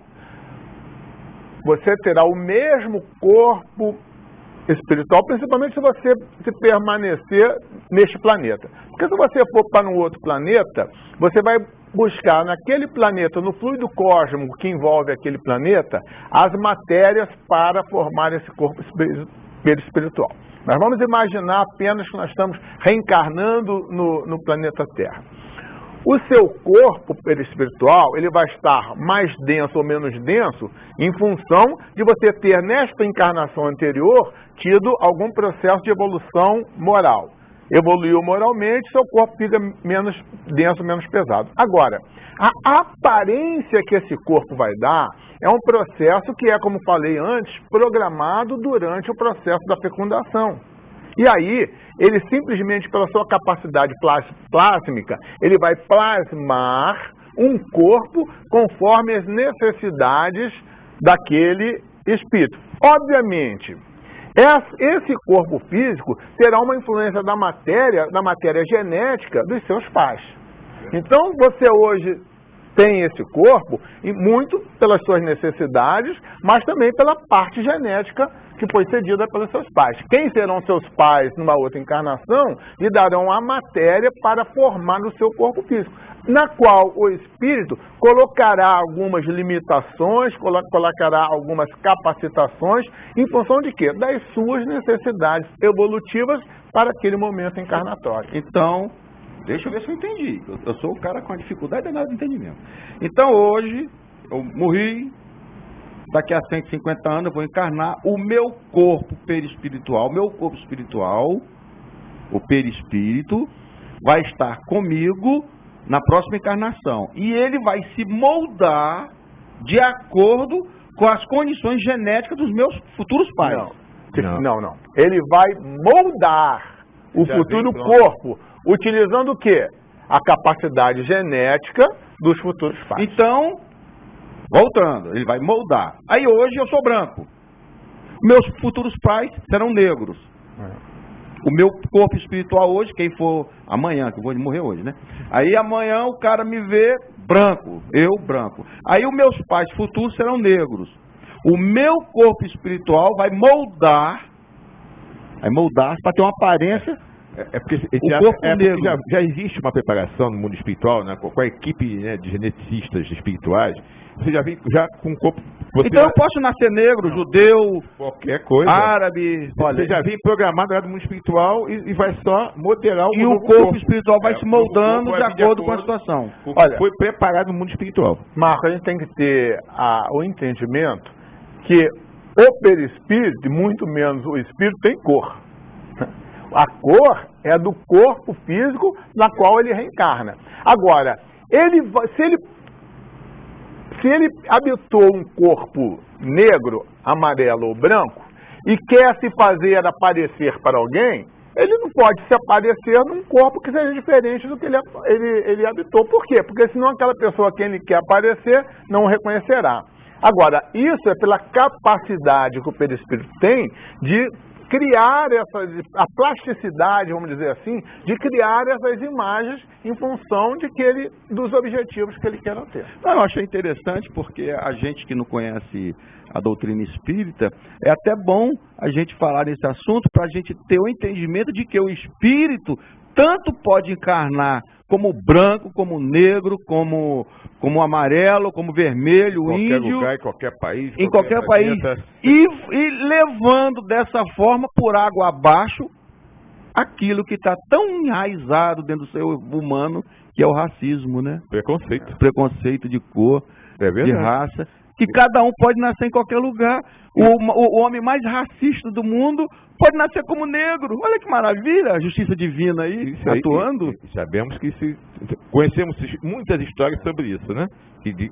Você terá o mesmo corpo espiritual, principalmente se você se permanecer neste planeta. Porque se você for para um outro planeta, você vai buscar naquele planeta, no fluido cósmico que envolve aquele planeta, as matérias para formar esse corpo espiritual. Mas vamos imaginar apenas que nós estamos reencarnando no planeta Terra. O seu corpo perispiritual, ele vai estar mais denso ou menos denso em função de você ter, nesta encarnação anterior, tido algum processo de evolução moral. Evoluiu moralmente, seu corpo fica menos denso, menos pesado. Agora, a aparência que esse corpo vai dar é um processo que é, como falei antes, programado durante o processo da fecundação. E aí, ele simplesmente, pela sua capacidade plásmica, ele vai plasmar um corpo conforme as necessidades daquele espírito. Obviamente, esse corpo físico terá uma influência da matéria genética dos seus pais. Então, você hoje tem esse corpo, e muito pelas suas necessidades, mas também pela parte genética que foi cedida pelos seus pais. Quem serão seus pais numa outra encarnação lhe darão a matéria para formar no seu corpo físico, na qual o espírito colocará algumas limitações, colocará algumas capacitações, em função de quê? Das suas necessidades evolutivas para aquele momento encarnatório. Então, deixa eu ver se eu entendi. Eu sou o cara com a dificuldade danada de entendimento. Então, hoje, eu morri, daqui a 150 anos eu vou encarnar, o meu corpo perispiritual, o perispírito, vai estar comigo na próxima encarnação. E ele vai se moldar de acordo com as condições genéticas dos meus futuros pais. Não. Ele vai moldar o futuro corpo, utilizando o quê? A capacidade genética dos futuros pais. Então, voltando, ele vai moldar. Aí hoje eu sou branco. Meus futuros pais serão negros. O meu corpo espiritual hoje, quem for amanhã, que eu vou morrer hoje, né? Aí amanhã o cara me vê branco, eu branco. Aí os meus pais futuros serão negros. O meu corpo espiritual vai moldar para ter uma aparência. Porque negro. Já existe uma preparação no mundo espiritual, né, com a equipe, né, de geneticistas espirituais. Você já vem já com o corpo... Então eu posso nascer negro, judeu, qualquer coisa, árabe... Você já vem programado no mundo espiritual e vai só modelar o E o corpo espiritual vai se moldando de acordo com a situação. Olha, foi preparado no mundo espiritual. Marco, a gente tem que ter o entendimento que o perispírito, muito menos o espírito, tem cor. A cor é do corpo físico na qual ele reencarna. Agora, se ele habitou um corpo negro, amarelo ou branco e quer se fazer aparecer para alguém, ele não pode se aparecer num corpo que seja diferente do que ele habitou. Por quê? Porque senão aquela pessoa a quem ele quer aparecer não o reconhecerá. Agora, isso é pela capacidade que o perispírito tem de criar a plasticidade, vamos dizer assim, de criar essas imagens em função dos objetivos que ele quer ter. Eu achei interessante porque a gente que não conhece a doutrina espírita, é até bom a gente falar nesse assunto para a gente ter o entendimento de que o espírito tanto pode encarnar como branco, como negro, como amarelo, como vermelho, qualquer índio, lugar, em qualquer país, em qualquer país, e levando dessa forma por água abaixo aquilo que está tão enraizado dentro do ser humano, que é o racismo, né? Preconceito de cor, de raça, que cada um pode nascer em qualquer lugar. O homem mais racista do mundo pode nascer como negro. Olha que maravilha, a justiça divina aí, atuando. Sabemos que conhecemos muitas histórias sobre isso, né? De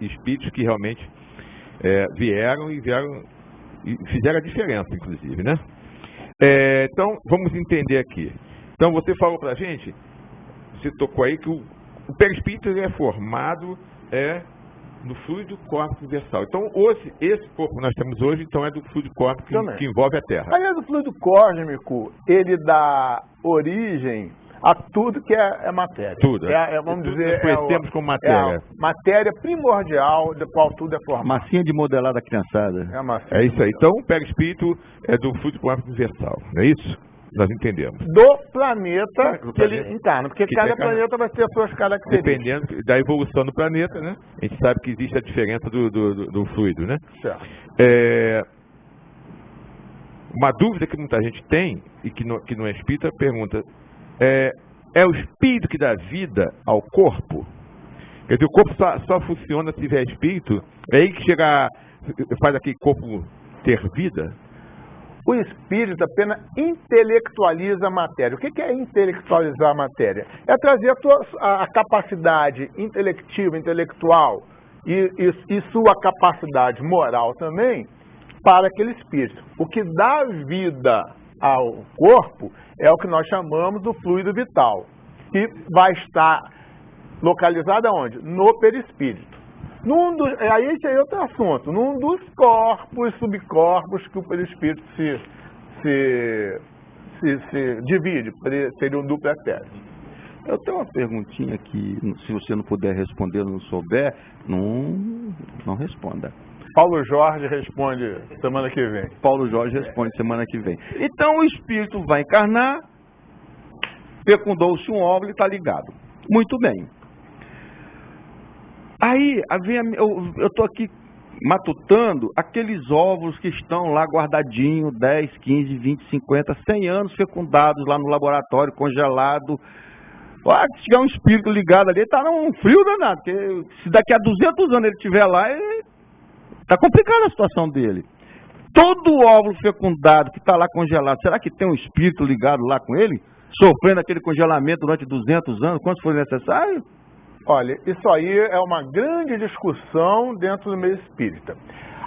espíritos que realmente vieram e fizeram a diferença, inclusive, né? Então, vamos entender aqui. Então, você falou pra gente, você tocou aí que o perispírito é formado do fluido cósmico universal. Então, esse corpo que nós temos hoje, então, é do fluido cósmico que envolve a Terra. Aliás, o fluido cósmico, ele dá origem a tudo que é matéria. Tudo. Vamos dizer, conhecemos como matéria. Matéria primordial da qual tudo é formado. Massinha de modelar da criançada. É isso aí. Então, o perispírito é do fluido cósmico universal. Não é isso? Nós entendemos. Do planeta que ele encarna, porque cada planeta vai ter as suas características. Dependendo da evolução do planeta, né? A gente sabe que existe a diferença do fluido, né? Certo. Uma dúvida que muita gente tem, e que não é espírita, pergunta, é o espírito que dá vida ao corpo? Quer dizer, o corpo só funciona se tiver espírito? É aí que faz aquele corpo ter vida? O espírito apenas intelectualiza a matéria. O que é intelectualizar a matéria? É trazer a capacidade intelectual e sua capacidade moral também para aquele espírito. O que dá vida ao corpo é o que nós chamamos do fluido vital, que vai estar localizado aonde? No perispírito. Aí esse é outro assunto. Num dos corpos, subcorpos que o perispírito se divide, seria um duplo etéreo. Eu tenho uma perguntinha que, se você não puder responder, não souber, não responda. Paulo Jorge responde semana que vem. Paulo Jorge responde semana que vem. Então o espírito vai encarnar, fecundou-se um óvulo e está ligado. Muito bem. Aí, eu estou aqui matutando aqueles óvulos que estão lá guardadinhos, 10, 15, 20, 50, 100 anos fecundados lá no laboratório, congelado, Olha, se tiver um espírito ligado ali, tá num frio danado, porque se daqui a 200 anos ele estiver lá, tá complicada a situação dele. Todo óvulo fecundado que está lá congelado, será que tem um espírito ligado lá com ele? Sofrendo aquele congelamento durante 200 anos, quanto for necessário? Olha, isso aí é uma grande discussão dentro do meio espírita.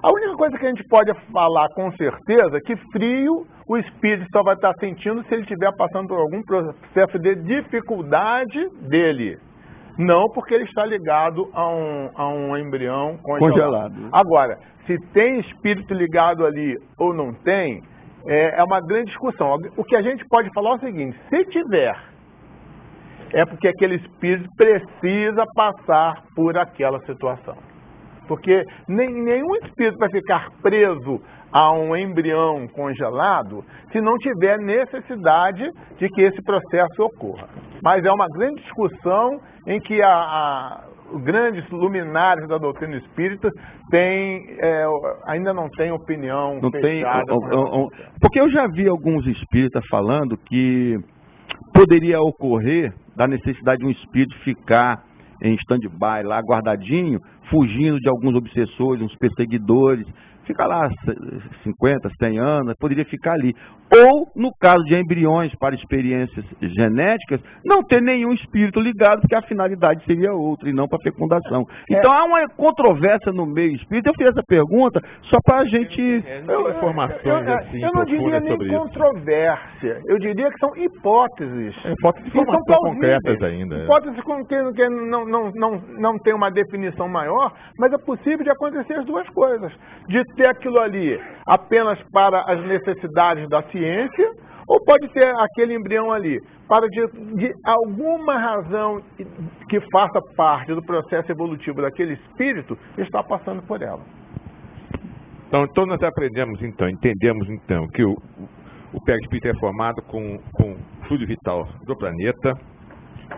A única coisa que a gente pode falar com certeza é que frio o espírito só vai estar sentindo se ele estiver passando por algum processo de dificuldade dele. Não porque ele está ligado a um embrião congelado. Agora, se tem espírito ligado ali ou não tem, é uma grande discussão. O que a gente pode falar é o seguinte: se tiver, é porque aquele espírito precisa passar por aquela situação. Porque nenhum espírito vai ficar preso a um embrião congelado se não tiver necessidade de que esse processo ocorra. Mas é uma grande discussão em que os grandes luminares da doutrina espírita ainda não têm opinião fechada. Porque eu já vi alguns espíritas falando que poderia ocorrer da necessidade de um espírito ficar em stand-by lá, guardadinho, fugindo de alguns obsessores, uns perseguidores, fica lá 50, 100 anos, poderia ficar ali. Ou, no caso de embriões para experiências genéticas, não ter nenhum espírito ligado, porque a finalidade seria outra, e não para fecundação. Então, há uma controvérsia no meio espírita. Eu fiz essa pergunta só para a gente... informações assim, eu não diria nem controvérsia, eu diria que são hipóteses. Hipóteses de informações concretas ainda. Hipóteses com que não tem uma definição maior, mas é possível de acontecer as duas coisas. De ter aquilo ali apenas para as necessidades da ciência, ou pode ter aquele embrião ali para de alguma razão que faça parte do processo evolutivo daquele espírito estar passando por ela. Então nós entendemos então que o perispírito é formado com fluido vital do planeta,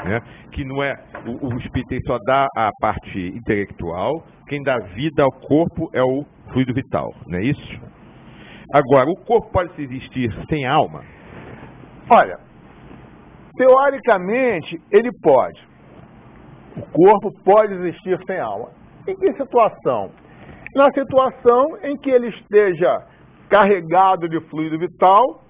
né? Que não é o espírito só dá a parte intelectual, quem dá vida ao corpo é o fluido vital, não é isso? Agora, o corpo pode existir sem alma? Olha, teoricamente ele pode. O corpo pode existir sem alma. Em que situação? Na situação em que ele esteja carregado de fluido vital,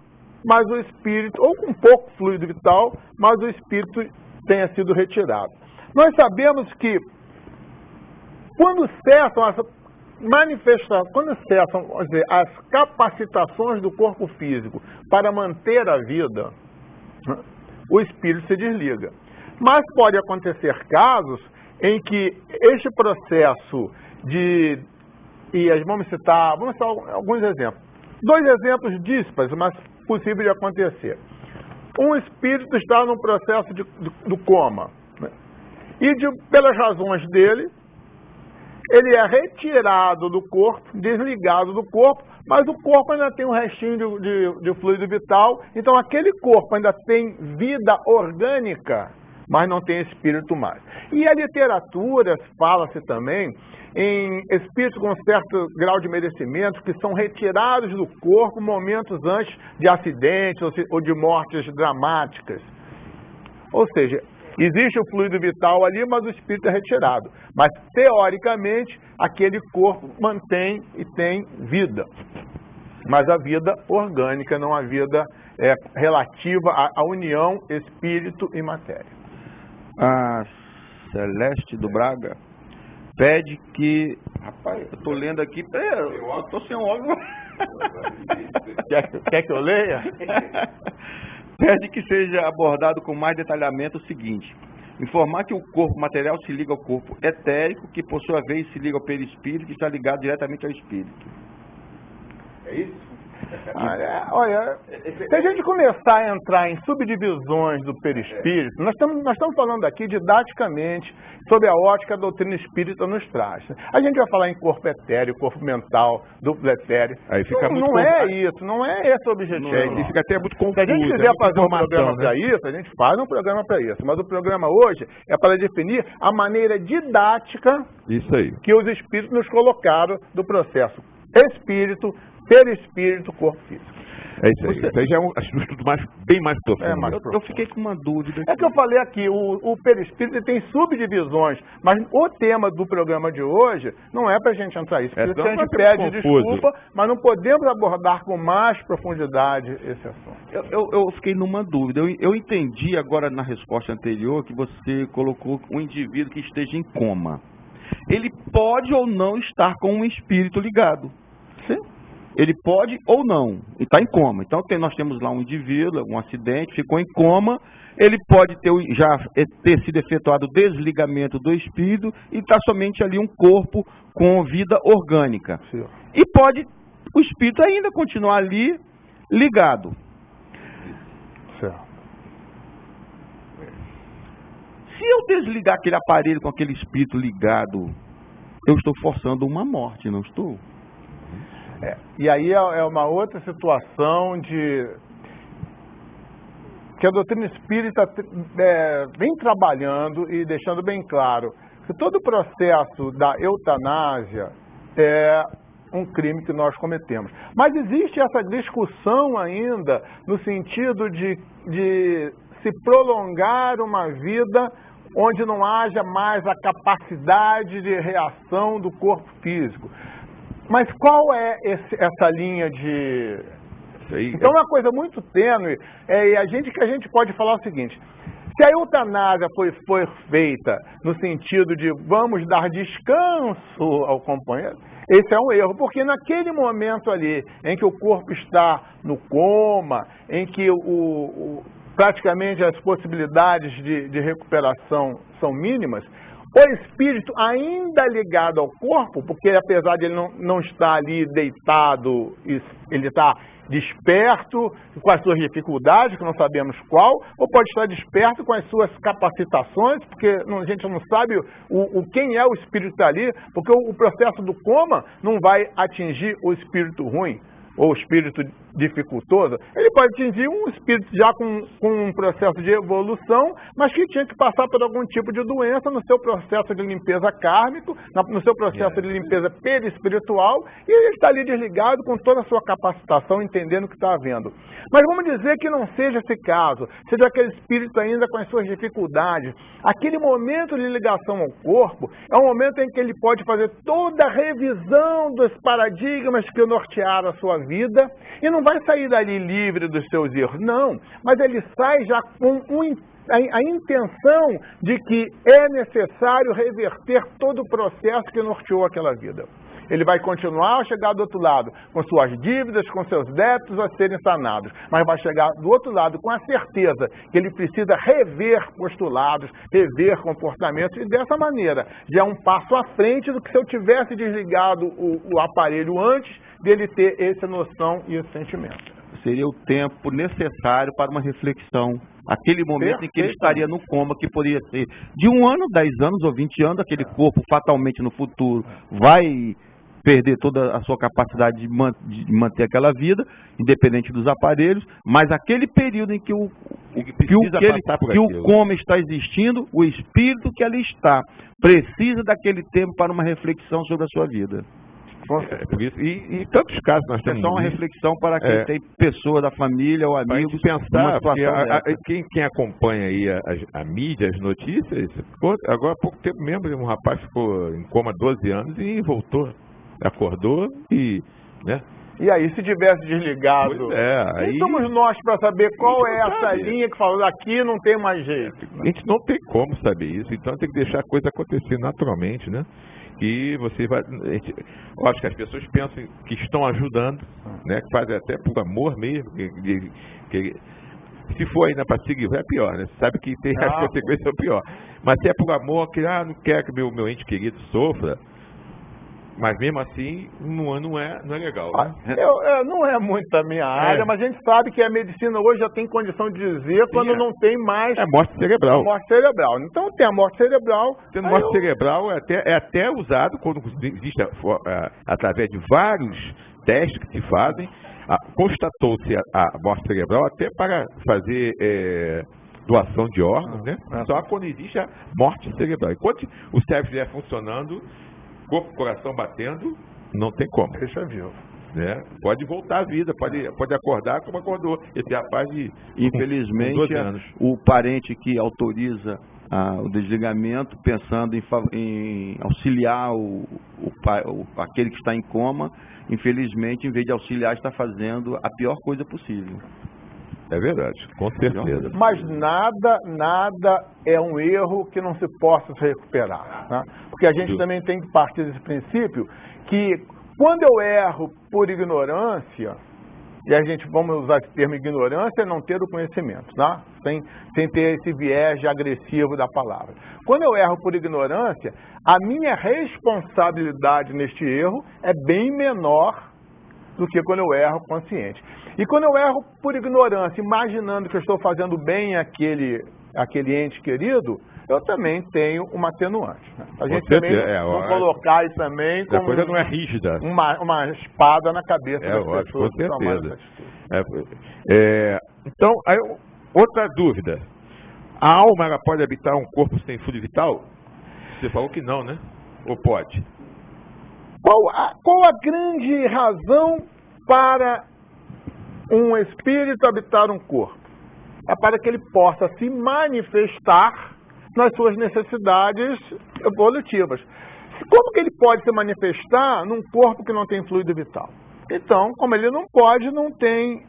mas o espírito, ou com pouco fluido vital, mas o espírito tenha sido retirado. Nós sabemos que quando cessam as capacitações do corpo físico para manter a vida, o espírito se desliga. Mas pode acontecer casos em que este processo vamos citar alguns exemplos. 2 exemplos díspares, mas possível de acontecer. Um espírito está num processo do coma, né? E pelas razões dele, ele é retirado do corpo, desligado do corpo, mas o corpo ainda tem um restinho de fluido vital, então aquele corpo ainda tem vida orgânica, mas não tem espírito mais. E a literatura fala-se também em espíritos com certo grau de merecimento que são retirados do corpo momentos antes de acidentes ou de mortes dramáticas. Ou seja, existe o fluido vital ali, mas o espírito é retirado. Mas, teoricamente, aquele corpo mantém e tem vida. Mas a vida orgânica, não a vida relativa à união espírito e matéria. A Celeste do Braga pede que... Rapaz, eu estou lendo aqui... Eu estou sem óculos. Quer que eu leia? Pede que seja abordado com mais detalhamento o seguinte: informar que o corpo material se liga ao corpo etérico, que por sua vez se liga ao perispírito, que está ligado diretamente ao espírito. É isso? Olha, se a gente começar a entrar em subdivisões do perispírito, nós estamos falando aqui didaticamente sobre a ótica da doutrina espírita nos traz. A gente vai falar em corpo etéreo, corpo mental, duplo etéreo. Aí fica não é isso, não é esse o objetivo. E fica até muito confuso. Se a gente quiser fazer um programa para isso, a gente faz um programa para isso. Mas o programa hoje é para definir a maneira didática isso aí que os espíritos nos colocaram do processo espírito, perispírito, corpo físico. É isso aí. Isso aí já é um estudo bem mais profundo. Eu fiquei com uma dúvida. É que eu falei aqui, o perispírito tem subdivisões, mas o tema do programa de hoje não é para a gente entrar nisso. Por isso que a gente pede desculpa, mas não podemos abordar com mais profundidade esse assunto. Eu fiquei numa dúvida. Eu entendi agora na resposta anterior que você colocou um indivíduo que esteja em coma. Ele pode ou não estar com um espírito ligado. Sim. Ele pode ou não, e está em coma. Então nós temos lá um indivíduo, um acidente, ficou em coma, ele pode já ter sido efetuado o desligamento do espírito e está somente ali um corpo com vida orgânica. Sim. E pode o espírito ainda continuar ali ligado. Certo. Se eu desligar aquele aparelho com aquele espírito ligado, eu estou forçando uma morte, não estou? E aí é uma outra situação que a doutrina espírita vem trabalhando e deixando bem claro que todo o processo da eutanásia é um crime que nós cometemos. Mas existe essa discussão ainda no sentido de se prolongar uma vida onde não haja mais a capacidade de reação do corpo físico. Mas qual é essa linha de... Então, uma coisa muito tênue, que a gente pode falar o seguinte: se a eutanásia foi feita no sentido de vamos dar descanso ao companheiro, esse é um erro, porque naquele momento ali, em que o corpo está no coma, em que praticamente as possibilidades de recuperação são mínimas, o espírito ainda ligado ao corpo, porque apesar de ele não estar ali deitado, ele está desperto com as suas dificuldades, que não sabemos qual, ou pode estar desperto com as suas capacitações, porque a gente não sabe quem é o espírito ali, porque o processo do coma não vai atingir o espírito ruim, ou espírito dificultoso. Ele pode atingir um espírito já com um processo de evolução, mas que tinha que passar por algum tipo de doença no seu processo de limpeza kármico, no seu processo de limpeza perispiritual, e ele está ali desligado com toda a sua capacitação, entendendo o que está havendo. Mas vamos dizer que não seja esse caso, seja aquele espírito ainda com as suas dificuldades. Aquele momento de ligação ao corpo é um momento em que ele pode fazer toda a revisão dos paradigmas que nortearam a sua vida, e não vai sair dali livre dos seus erros, não, mas ele sai já com a intenção de que é necessário reverter todo o processo que norteou aquela vida. Ele vai continuar a chegar do outro lado com suas dívidas, com seus débitos a serem sanados, mas vai chegar do outro lado com a certeza que ele precisa rever postulados, rever comportamentos, e dessa maneira já é um passo à frente do que se eu tivesse desligado o aparelho antes dele ter essa noção e esse sentimento. Seria o tempo necessário para uma reflexão. Aquele momento em que ele estaria no coma, que poderia ser de 1 ano, 10 anos ou 20 anos, aquele corpo fatalmente no futuro vai perder toda a sua capacidade de manter aquela vida, independente dos aparelhos, mas aquele período em que o coma está existindo, o espírito que ali está precisa daquele tempo para uma reflexão sobre a sua vida. Por isso, e em tantos casos nós temos... É só uma reflexão para quem tem pessoa da família ou amigos. Pensar, porque quem acompanha aí a mídia, as notícias, agora há pouco tempo mesmo, um rapaz ficou em coma 12 anos e voltou. Acordou e... né? E aí, se tivesse desligado, aí somos nós para saber qual é essa linha que falou daqui, não tem mais jeito. A gente não tem como saber isso, então tem que deixar a coisa acontecer naturalmente, né? E você vai... eu acho que as pessoas pensam que estão ajudando, né? Que fazem até por amor mesmo, se for ainda para seguir, é pior, né? Você sabe que tem as consequências pior. Mas se é por amor, que não quer que meu ente querido sofra, mas mesmo assim, não é legal. Né? Não é muito a minha área, mas a gente sabe que a medicina hoje já tem condição de dizer quando não tem mais... É morte cerebral. Morte cerebral. Então tem a morte cerebral... Tendo morte cerebral é até usado quando existe, através de vários testes que se fazem, constatou-se a morte cerebral até para fazer... doação de órgãos, né? Só quando existe a morte cerebral. Enquanto o cérebro estiver funcionando, corpo, coração batendo, Não tem como. Deixa vivo. Né? Pode voltar à vida, pode acordar como acordou. Esse rapaz de infelizmente, 12 anos. O parente que autoriza o desligamento, pensando em auxiliar aquele que está em coma, infelizmente, em vez de auxiliar, está fazendo a pior coisa possível. É verdade, com certeza. Mas nada é um erro que não se possa se recuperar. Né? Porque a gente também tem que partir desse princípio que quando eu erro por ignorância, e a gente, vamos usar esse termo ignorância, é não ter o conhecimento, tá? Sem ter esse viés agressivo da palavra. Quando eu erro por ignorância, a minha responsabilidade neste erro é bem menor do que quando eu erro consciente. E quando eu erro por ignorância, imaginando que eu estou fazendo bem àquele ente querido, eu também tenho uma atenuante. Né? A gente também não colocar isso também como... A coisa não é rígida. Uma espada na cabeça das pessoas. Com certeza. Então, aí, outra dúvida. A alma ela pode habitar um corpo sem fluido vital? Você falou que não, né? Ou pode? Qual a grande razão para um espírito habitar um corpo? É para que ele possa se manifestar nas suas necessidades evolutivas. Como que ele pode se manifestar num corpo que não tem fluido vital? Então, como ele não pode, não tem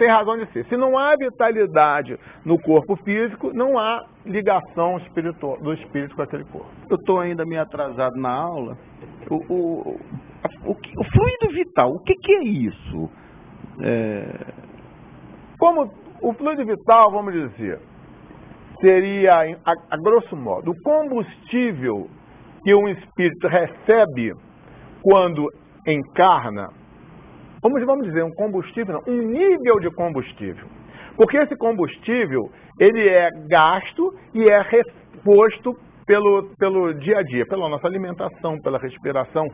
razão de ser. Se não há vitalidade no corpo físico, não há ligação espiritual do espírito com aquele corpo. Eu estou ainda meio atrasado na aula. O fluido vital, o que é isso? Como o fluido vital, vamos dizer, seria, a grosso modo, o combustível que um espírito recebe quando encarna, vamos dizer, um combustível, não, um nível de combustível. Porque esse combustível, ele é gasto e é reposto pelo dia a dia, pela nossa alimentação, pela respiração,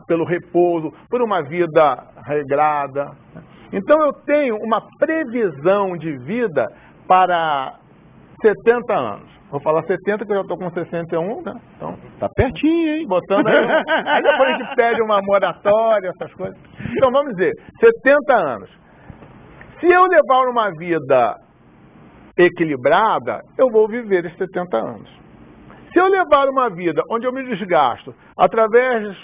pelo repouso, por uma vida regrada. Então eu tenho uma previsão de vida para 70 anos. Vou falar 70, que eu já estou com 61, né? Então, tá pertinho, hein? Botando aí. Aí depois a gente pede uma moratória, essas coisas. Então, vamos dizer, 70 anos. Se eu levar uma vida equilibrada, eu vou viver esses 70 anos. Se eu levar uma vida onde eu me desgasto através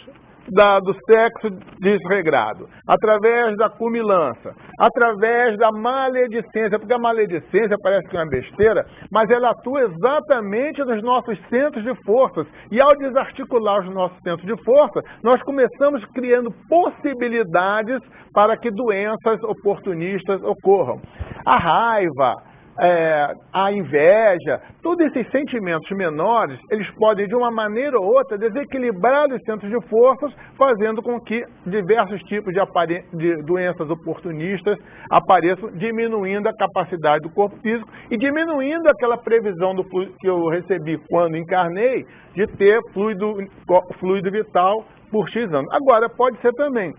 do sexo desregrado, através da cumilança, através da maledicência, porque a maledicência parece que é uma besteira, mas ela atua exatamente nos nossos centros de forças, e ao desarticular os nossos centros de força, nós começamos criando possibilidades para que doenças oportunistas ocorram. A raiva, a inveja, todos esses sentimentos menores, eles podem de uma maneira ou outra desequilibrar os centros de forças, fazendo com que diversos tipos de doenças oportunistas apareçam, diminuindo a capacidade do corpo físico e diminuindo aquela previsão do fluido que eu recebi quando encarnei, de ter fluido vital por X anos. Agora, pode ser também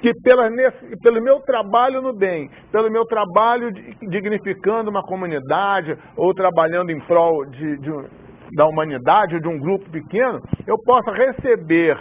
que pelo meu trabalho no bem, pelo meu trabalho dignificando uma comunidade ou trabalhando em prol da humanidade ou de um grupo pequeno, eu possa receber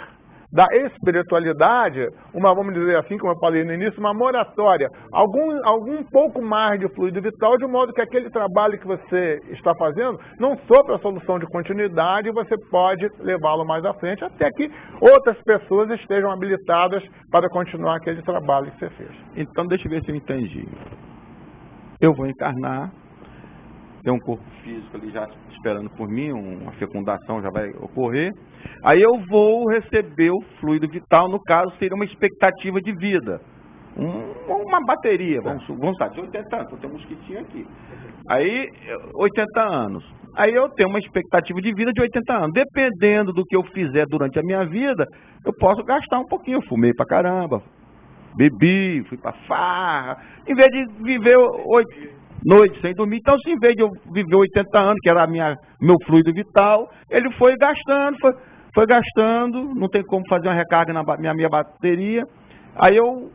da espiritualidade, vamos dizer assim, como eu falei no início, uma moratória, algum pouco mais de fluido vital, de modo que aquele trabalho que você está fazendo não sofra a solução de continuidade e você pode levá-lo mais à frente, até que outras pessoas estejam habilitadas para continuar aquele trabalho que você fez. Então, deixa eu ver se eu entendi. Eu vou encarnar, tem um corpo físico ali já esperando por mim, uma fecundação já vai ocorrer. Aí eu vou receber o fluido vital, no caso seria uma expectativa de vida. Uma bateria, vamos estar de 80 anos, eu tenho um mosquitinho aqui. Aí, 80 anos. Aí eu tenho uma expectativa de vida de 80 anos. Dependendo do que eu fizer durante a minha vida, eu posso gastar um pouquinho. Eu fumei pra caramba, bebi, fui pra farra. Em vez de viver 8 noites sem dormir, então se em vez de eu viver 80 anos, que era meu fluido vital, ele foi gastando, não tem como fazer uma recarga na minha bateria, aí eu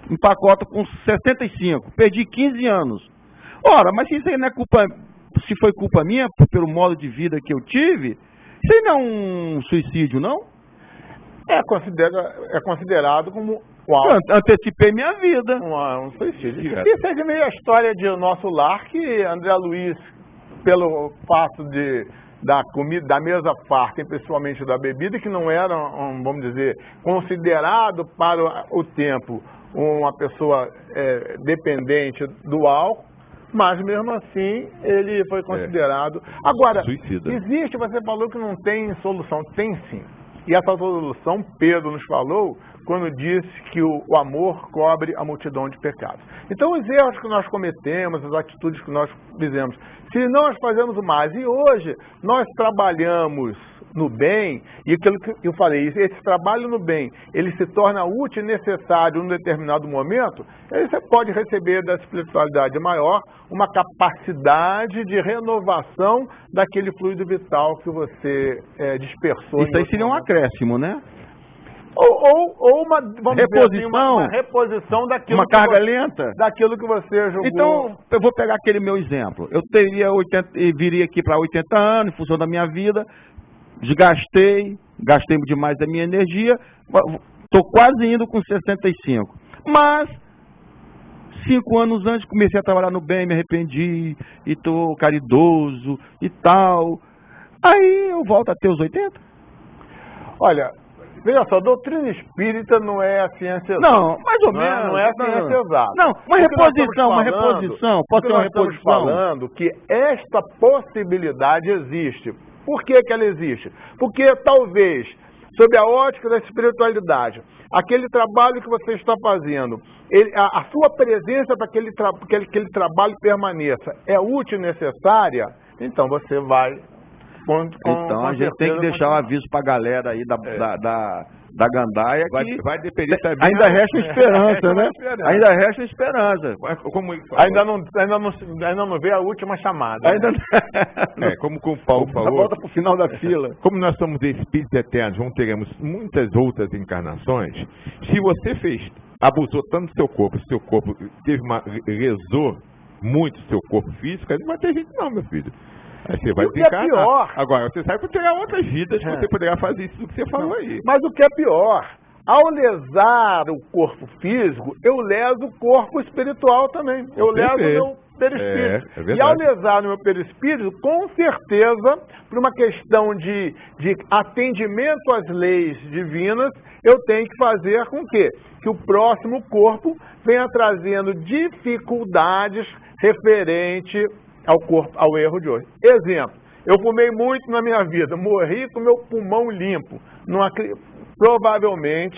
empacoto com 65, perdi 15 anos. Ora, mas isso aí não é culpa, se foi culpa minha, pelo modo de vida que eu tive, isso aí não é um suicídio, não? é considerado como Antecipei minha vida. um suicídio. Isso é de meio a história de Nosso Lar, que André Luiz, pelo fato da comida, da mesa farta, e principalmente da bebida, que não era, vamos dizer, considerado para o tempo uma pessoa dependente do álcool, mas mesmo assim ele foi considerado. Agora, suicida. Existe, você falou que não tem solução, tem sim. E essa solução Pedro nos falou quando disse que o amor cobre a multidão de pecados. Então os erros que nós cometemos, as atitudes que nós fizemos, se nós fazemos o mais, e hoje nós trabalhamos no bem, e aquilo que eu falei, esse trabalho no bem, ele se torna útil e necessário em um determinado momento, aí você pode receber da espiritualidade maior uma capacidade de renovação daquele fluido vital que você dispersou. Isso aí seria um acréscimo, né? Ou uma, vamos reposição, dizer assim, uma reposição daquilo, uma carga lenta, daquilo que você jogou. Então, eu vou pegar aquele meu exemplo. Eu teria 80, viria aqui para 80 anos, em função da minha vida, gastei demais da minha energia, estou quase indo com 65. Mas, 5 anos antes, comecei a trabalhar no bem, me arrependi, e estou caridoso e tal. Aí eu volto a ter os 80? Olha, veja só, doutrina espírita não é a ciência exata. Não, mais ou menos. Não é a ciência exata. Não, uma reposição, pode ser uma reposição. Estamos falando que esta possibilidade existe. Por que ela existe? Porque talvez, sob a ótica da espiritualidade, aquele trabalho que você está fazendo, a sua presença para que aquele trabalho permaneça é útil e necessária, então você vai... Então a gente tem que deixar um aviso para a galera aí da gandaia que vai depender também. Ainda resta esperança, né? Ainda resta esperança. Como ainda não vê a última chamada. Ainda como o Paulo falou. Volta para o final da fila. Como nós somos espíritos eternos, teremos muitas outras encarnações. Se você abusou tanto do seu corpo rezou muito do seu corpo físico, não vai ter gente não, meu filho. Aí você vai desencarnar. Agora, você sabe que terá outras vidas que você poderá fazer isso que você falou aí. Mas o que é pior, ao lesar o corpo físico, eu leso o corpo espiritual também. Eu leso o meu perispírito. E ao lesar o meu perispírito, com certeza, por uma questão de atendimento às leis divinas, eu tenho que fazer com que o próximo corpo venha trazendo dificuldades referente ao erro de hoje. Exemplo, eu fumei muito na minha vida, morri com meu pulmão limpo. Provavelmente,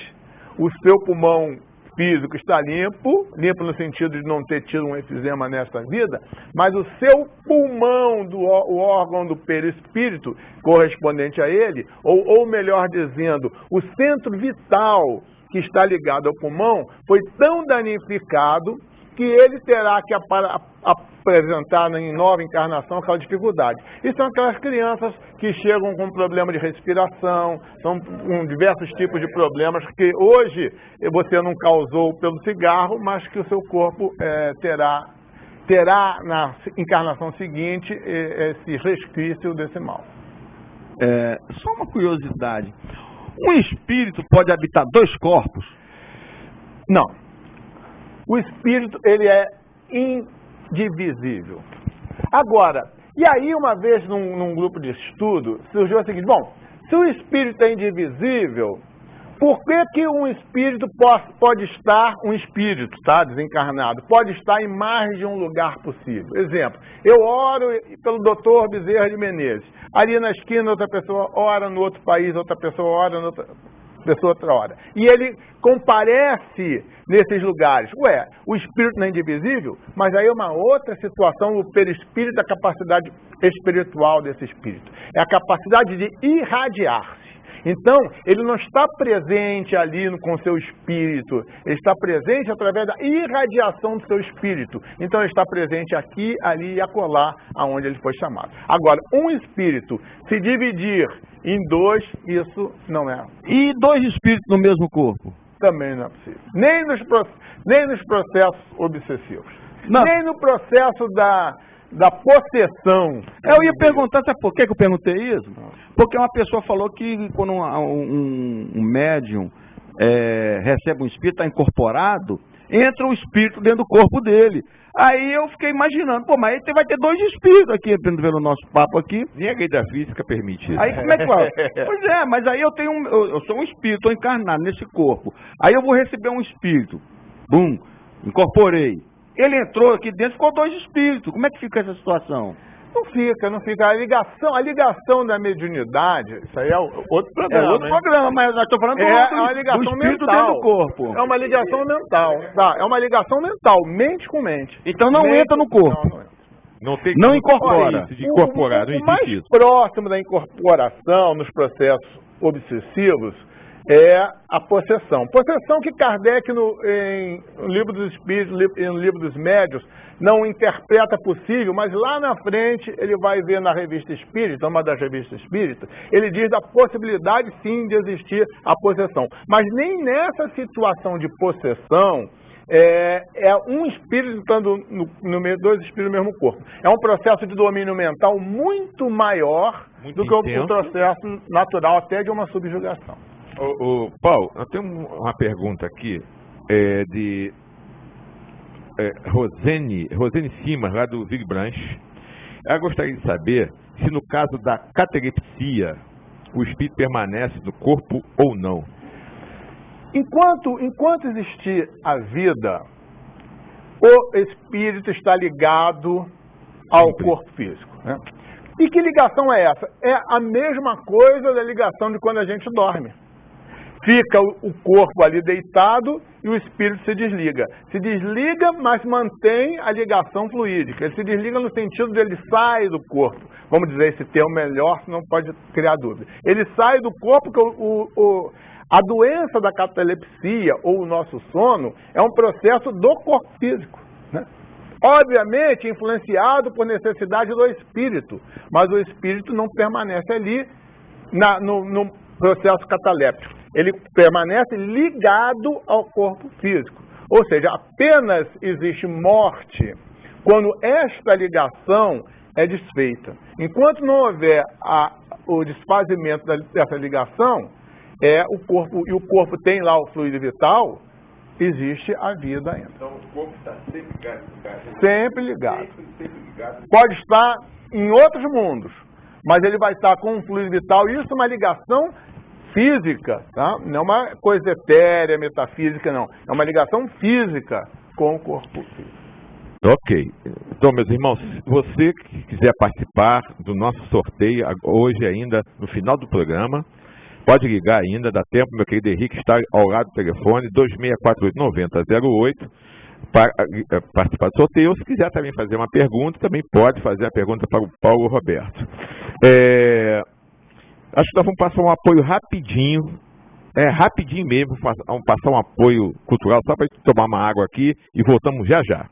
o seu pulmão físico está limpo no sentido de não ter tido um efizema nesta vida, mas o seu pulmão, o órgão do perispírito correspondente a ele, ou melhor dizendo, o centro vital que está ligado ao pulmão, foi tão danificado que ele terá que apresentar em nova encarnação aquela dificuldade. E são aquelas crianças que chegam com problema de respiração, são com diversos tipos de problemas que hoje você não causou pelo cigarro, mas que o seu corpo terá na encarnação seguinte esse resquício desse mal. Só uma curiosidade. Um espírito pode habitar 2 corpos? Não. O espírito, ele é indivisível. Agora, e aí uma vez num grupo de estudo, surgiu o seguinte, bom, se o espírito é indivisível, por que um espírito pode estar, um espírito, tá, desencarnado, pode estar em mais de um lugar possível? Exemplo, eu oro pelo Dr. Bezerra de Menezes, ali na esquina outra pessoa ora no outro país, outra pessoa ora no outro... pessoa outra hora. E ele comparece nesses lugares. O espírito não é indivisível, mas aí é uma outra situação, o perispírito, a capacidade espiritual desse espírito. É a capacidade de irradiar-se. Então, ele não está presente ali com o seu espírito, ele está presente através da irradiação do seu espírito. Então, ele está presente aqui, ali e acolá, aonde ele foi chamado. Agora, um espírito se dividir em 2, isso não é. E 2 espíritos no mesmo corpo? Também não é possível. Nem nos processos obsessivos. Não. Nem no processo da possessão. Eu ia perguntar, sabe por que eu perguntei isso? Porque uma pessoa falou que quando um médium recebe um espírito, está incorporado, entra o espírito dentro do corpo dele. Aí eu fiquei imaginando, pô, mas aí vai ter 2 espíritos aqui, vendo o nosso papo aqui. Nem a lei da física permite isso. Aí como é que fala? Pois é, mas aí eu sou um espírito, estou encarnado nesse corpo. Aí eu vou receber um espírito. Bum, incorporei. Ele entrou aqui dentro, ficou 2 espíritos. Como é que fica essa situação? Não fica. A ligação da mediunidade, isso aí é outro programa. É outro programa, mas nós estamos falando uma ligação do espírito mental. dentro do corpo. É uma ligação mental. Tá? É uma ligação mental, mente com mente. Então não entra no corpo. Não entra. Não incorpora. Isso de incorporar, não o mais existe isso. próximo da incorporação nos processos obsessivos é a possessão. Possessão que Kardec, em Livro dos Espíritos, no Livro dos Médiuns, não interpreta possível, mas lá na frente ele vai ver na Revista Espírita, uma das revistas espíritas, ele diz da possibilidade sim de existir a possessão. Mas nem nessa situação de possessão é um espírito estando no meio, 2 espíritos no mesmo corpo. É um processo de domínio mental muito maior do que o processo natural até de uma subjugação. Paulo, eu tenho uma pergunta aqui de Rosene Simas, lá do Vig Branche. Ela gostaria de saber se no caso da catalepsia o espírito permanece no corpo ou não. Enquanto existir a vida, o espírito está ligado ao corpo físico. Né? E que ligação é essa? É a mesma coisa da ligação de quando a gente dorme. Fica o corpo ali deitado e o espírito se desliga. Se desliga, mas mantém a ligação fluídica. Ele se desliga no sentido de ele sai do corpo. Vamos dizer esse termo melhor, senão pode criar dúvida. Ele sai do corpo porque a doença da catalepsia ou o nosso sono é um processo do corpo físico, né? Obviamente influenciado por necessidade do espírito, mas o espírito não permanece ali no processo cataléptico. Ele permanece ligado ao corpo físico. Ou seja, apenas existe morte quando esta ligação é desfeita. Enquanto não houver o desfazimento dessa ligação, o corpo tem lá o fluido vital, existe a vida ainda. Então o corpo está sempre ligado. Sempre ligado. Sempre ligado. Pode estar em outros mundos, mas ele vai estar com um fluido vital, e isso é uma ligação física, tá? Não é uma coisa etérea, metafísica, não. É uma ligação física com o corpo físico. Ok. Então, meus irmãos, se você que quiser participar do nosso sorteio hoje ainda, no final do programa, pode ligar ainda, dá tempo, meu querido Henrique está ao lado do telefone, 2648-9008, para participar do sorteio. Ou se quiser também fazer uma pergunta, também pode fazer a pergunta para o Paulo Roberto. Acho que nós vamos passar um apoio rapidinho, rapidinho mesmo, passar um apoio cultural, só para tomar uma água aqui e voltamos já já.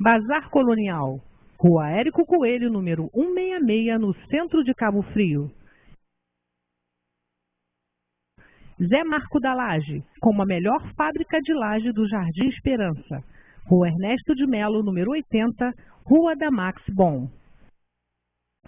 Bazar Colonial, Rua Érico Coelho, número 166, no centro de Cabo Frio. Zé Marco da Laje, como a melhor fábrica de laje do Jardim Esperança. Rua Ernesto de Melo, número 80, Rua da Max Bon.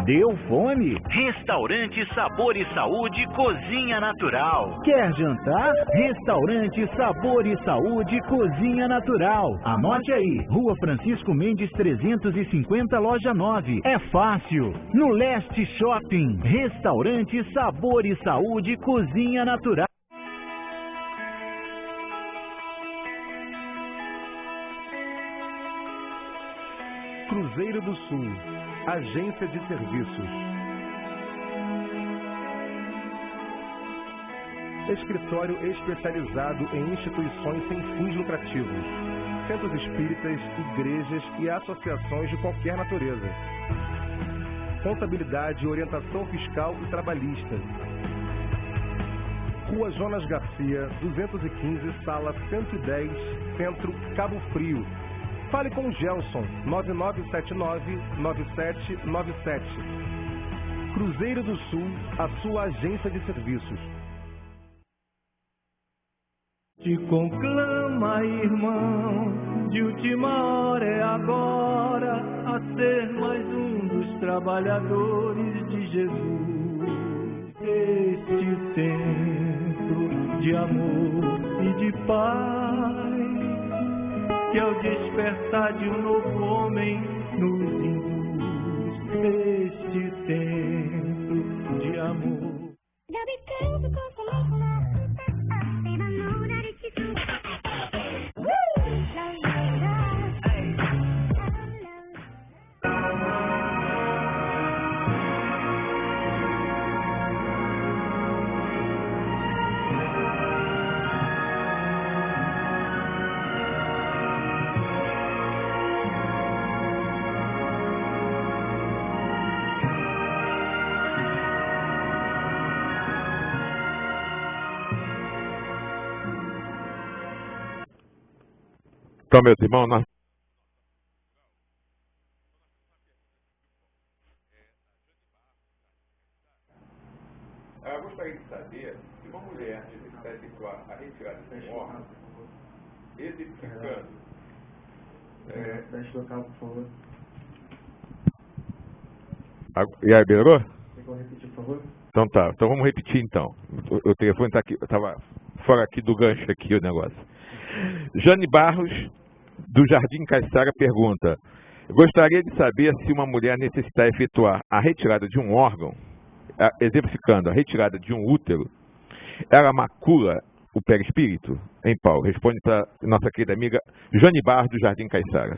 Deu fome? Restaurante Sabor e Saúde Cozinha Natural. Quer jantar? Restaurante Sabor e Saúde Cozinha Natural. Anote aí, Rua Francisco Mendes 350, Loja 9. É fácil. No Leste Shopping. Restaurante Sabor e Saúde Cozinha Natural. Cruzeiro do Sul, Agência de Serviços. Escritório especializado em instituições sem fins lucrativos. Centros espíritas, igrejas e associações de qualquer natureza. Contabilidade, orientação fiscal e trabalhista. Rua Jonas Garcia, 215, sala 110, Centro, Cabo Frio. Fale com o Gelson, 9979-9797. Cruzeiro do Sul, a sua agência de serviços. Te conclama, irmão, de última hora é agora, a ser mais um dos trabalhadores de Jesus. Este tempo de amor e de paz, que ao despertar de um novo homem nos induz. Este tempo de amor. Então, meus irmãos, nós... Eu gostaria de saber se uma mulher necessitar efetuar a retirada de um órgão, exemplificando... Deixa eu tocar, por favor. E aí, melhorou? Você pode repetir, por favor? Então tá, então vamos repetir então. O telefone está aqui, estava fora aqui do gancho aqui o negócio. Jane Barros, do Jardim Caiçara, pergunta: gostaria de saber se uma mulher necessitar efetuar a retirada de um órgão, exemplificando a retirada de um útero, ela macula o perispírito? Hein, Paulo? Responde para nossa querida amiga Jane Barros, do Jardim Caiçara.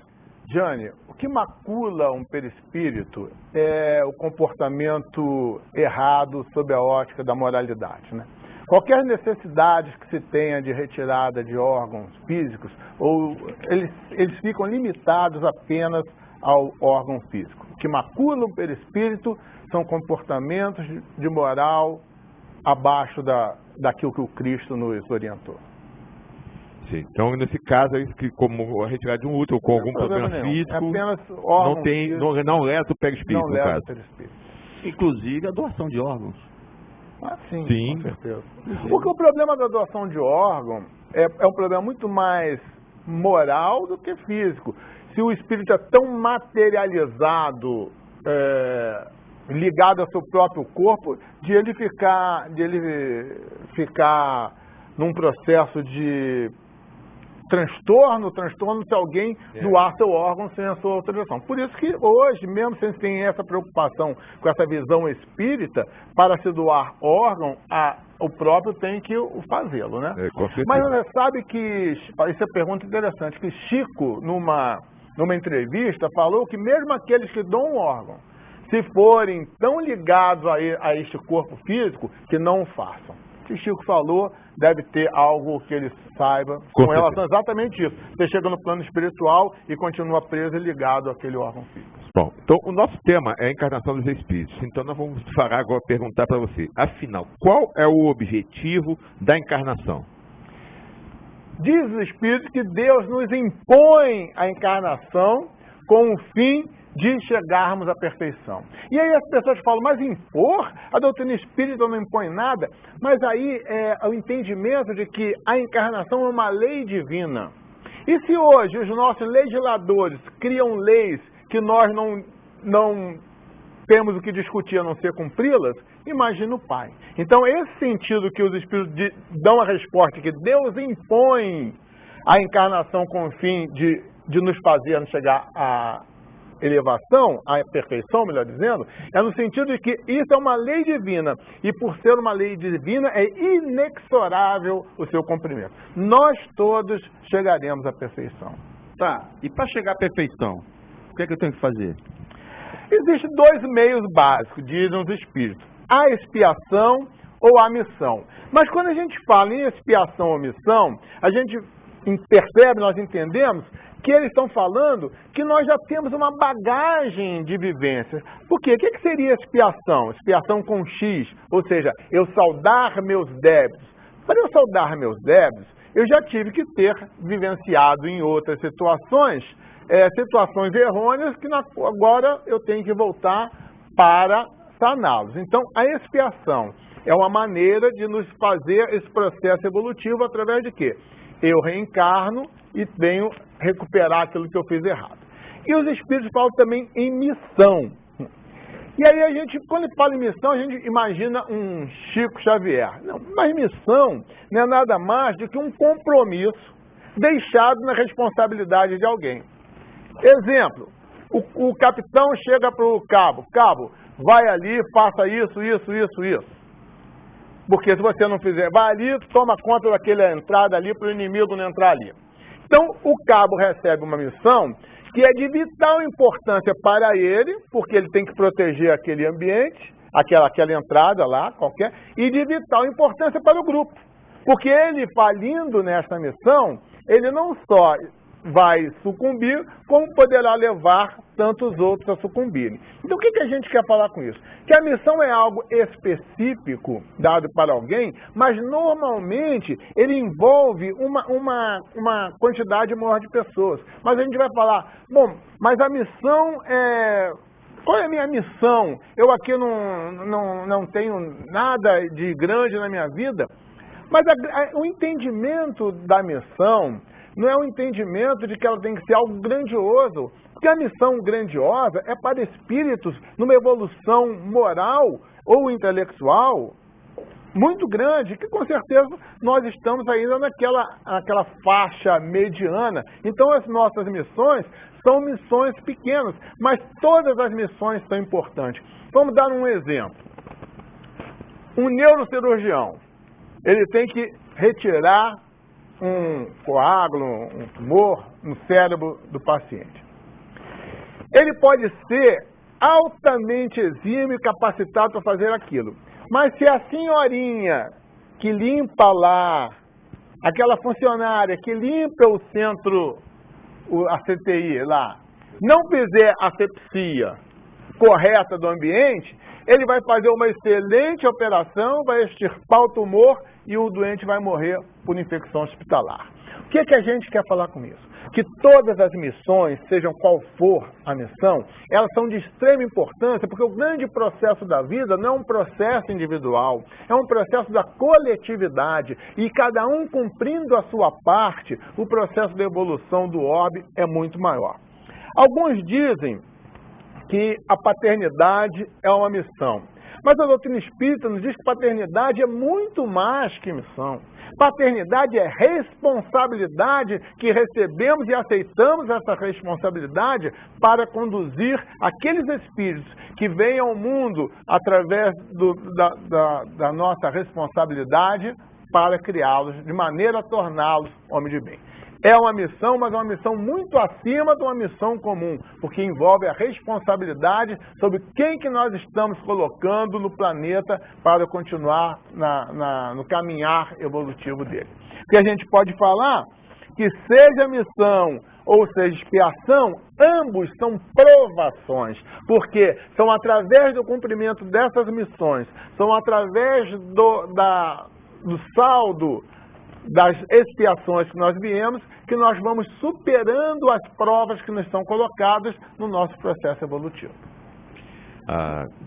Jane, o que macula um perispírito é o comportamento errado sob a ótica da moralidade, né? Qualquer necessidade que se tenha de retirada de órgãos físicos, ou eles ficam limitados apenas ao órgão físico. O que macula o perispírito são comportamentos de moral abaixo daquilo que o Cristo nos orientou. Sim. Então, nesse caso, como a retirada de um útero com algum problema físico, não lesa o perispírito, no caso. Inclusive a doação de órgãos. Ah, sim, sim, com certeza. Porque o problema da doação de órgão é um problema muito mais moral do que físico. Se o espírito é tão materializado, ligado ao seu próprio corpo, de ele ficar num processo de transtorno se alguém doar seu órgão sem a sua autorização. Por isso que hoje, mesmo sem tem essa preocupação com essa visão espírita, para se doar órgão, o próprio tem que fazê-lo, né? Mas você sabe que, isso é uma pergunta interessante, que Chico, numa entrevista, falou que mesmo aqueles que dão um órgão, se forem tão ligados a este corpo físico, que não o façam. O que o Chico falou deve ter algo que ele saiba com relação a exatamente isso. Você chega no plano espiritual e continua preso e ligado àquele órgão físico. Bom, então o nosso tema é a encarnação dos espíritos. Então nós vamos agora perguntar para você, afinal, qual é o objetivo da encarnação? Diz o Espírito que Deus nos impõe a encarnação com o fim de chegarmos à perfeição. E aí as pessoas falam, mas impor? A doutrina espírita não impõe nada. Mas aí é o entendimento de que a encarnação é uma lei divina. E se hoje os nossos legisladores criam leis que nós não temos o que discutir a não ser cumpri-las, imagina o Pai. Então esse sentido que os espíritos dão a resposta, que Deus impõe a encarnação com o fim de nos fazer chegar à elevação, à perfeição, melhor dizendo, é no sentido de que isso é uma lei divina, e por ser uma lei divina é inexorável o seu cumprimento. Nós todos chegaremos à perfeição. Tá, e para chegar à perfeição, o que é que eu tenho que fazer? Existem dois meios básicos, dizem os espíritos. A expiação ou a missão. Mas quando a gente fala em expiação ou missão, a gente percebe, nós entendemos que eles estão falando que nós já temos uma bagagem de vivências. Por quê? O que seria expiação? Expiação com X, ou seja, eu saldar meus débitos. Para eu saldar meus débitos, eu já tive que ter vivenciado em outras situações, situações errôneas que agora eu tenho que voltar para saná-los. Então, a expiação é uma maneira de nos fazer esse processo evolutivo através de quê? Eu reencarno e venho recuperar aquilo que eu fiz errado. E os espíritos falam também em missão. E aí a gente, quando fala em missão, a gente imagina um Chico Xavier. Não, mas missão não é nada mais do que um compromisso deixado na responsabilidade de alguém. Exemplo, o capitão chega para o cabo, cabo, vai ali, faça isso. Porque se você não fizer, vai ali, toma conta daquela entrada ali para o inimigo não entrar ali. Então, o cabo recebe uma missão que é de vital importância para ele, porque ele tem que proteger aquele ambiente, aquela entrada lá, qualquer, e de vital importância para o grupo. Porque ele, falindo nessa missão, ele não só vai sucumbir, como poderá levar tantos outros a sucumbirem. Então, o que a gente quer falar com isso? Que a missão é algo específico dado para alguém, mas normalmente ele envolve uma quantidade maior de pessoas. Mas a gente vai falar, bom, mas a missão é... Qual é a minha missão? Eu aqui não tenho nada de grande na minha vida, mas o entendimento da missão não é um entendimento de que ela tem que ser algo grandioso, porque a missão grandiosa é para espíritos numa evolução moral ou intelectual muito grande, que com certeza nós estamos ainda naquela faixa mediana. Então as nossas missões são missões pequenas, mas todas as missões são importantes. Vamos dar um exemplo. Um neurocirurgião, ele tem que retirar um coágulo, um tumor no cérebro do paciente. Ele pode ser altamente exímio e capacitado para fazer aquilo. Mas se a senhorinha que limpa lá, aquela funcionária que limpa o centro, a CTI lá, não fizer a asepsia correta do ambiente, ele vai fazer uma excelente operação, vai extirpar o tumor e o doente vai morrer por infecção hospitalar. O que a gente quer falar com isso? Que todas as missões, sejam qual for a missão, elas são de extrema importância, porque o grande processo da vida não é um processo individual, é um processo da coletividade, e cada um cumprindo a sua parte, o processo de evolução do orbe é muito maior. Alguns dizem que a paternidade é uma missão. Mas a doutrina espírita nos diz que paternidade é muito mais que missão. Paternidade é responsabilidade que recebemos e aceitamos essa responsabilidade para conduzir aqueles espíritos que vêm ao mundo através da nossa responsabilidade para criá-los, de maneira a torná-los homens de bem. É uma missão, mas é uma missão muito acima de uma missão comum, porque envolve a responsabilidade sobre quem que nós estamos colocando no planeta para continuar no caminhar evolutivo dele. Porque a gente pode falar que seja missão ou seja expiação, ambos são provações, porque são através do cumprimento dessas missões, são através do saldo das expiações que nós viemos, que nós vamos superando as provas que nos são colocadas no nosso processo evolutivo.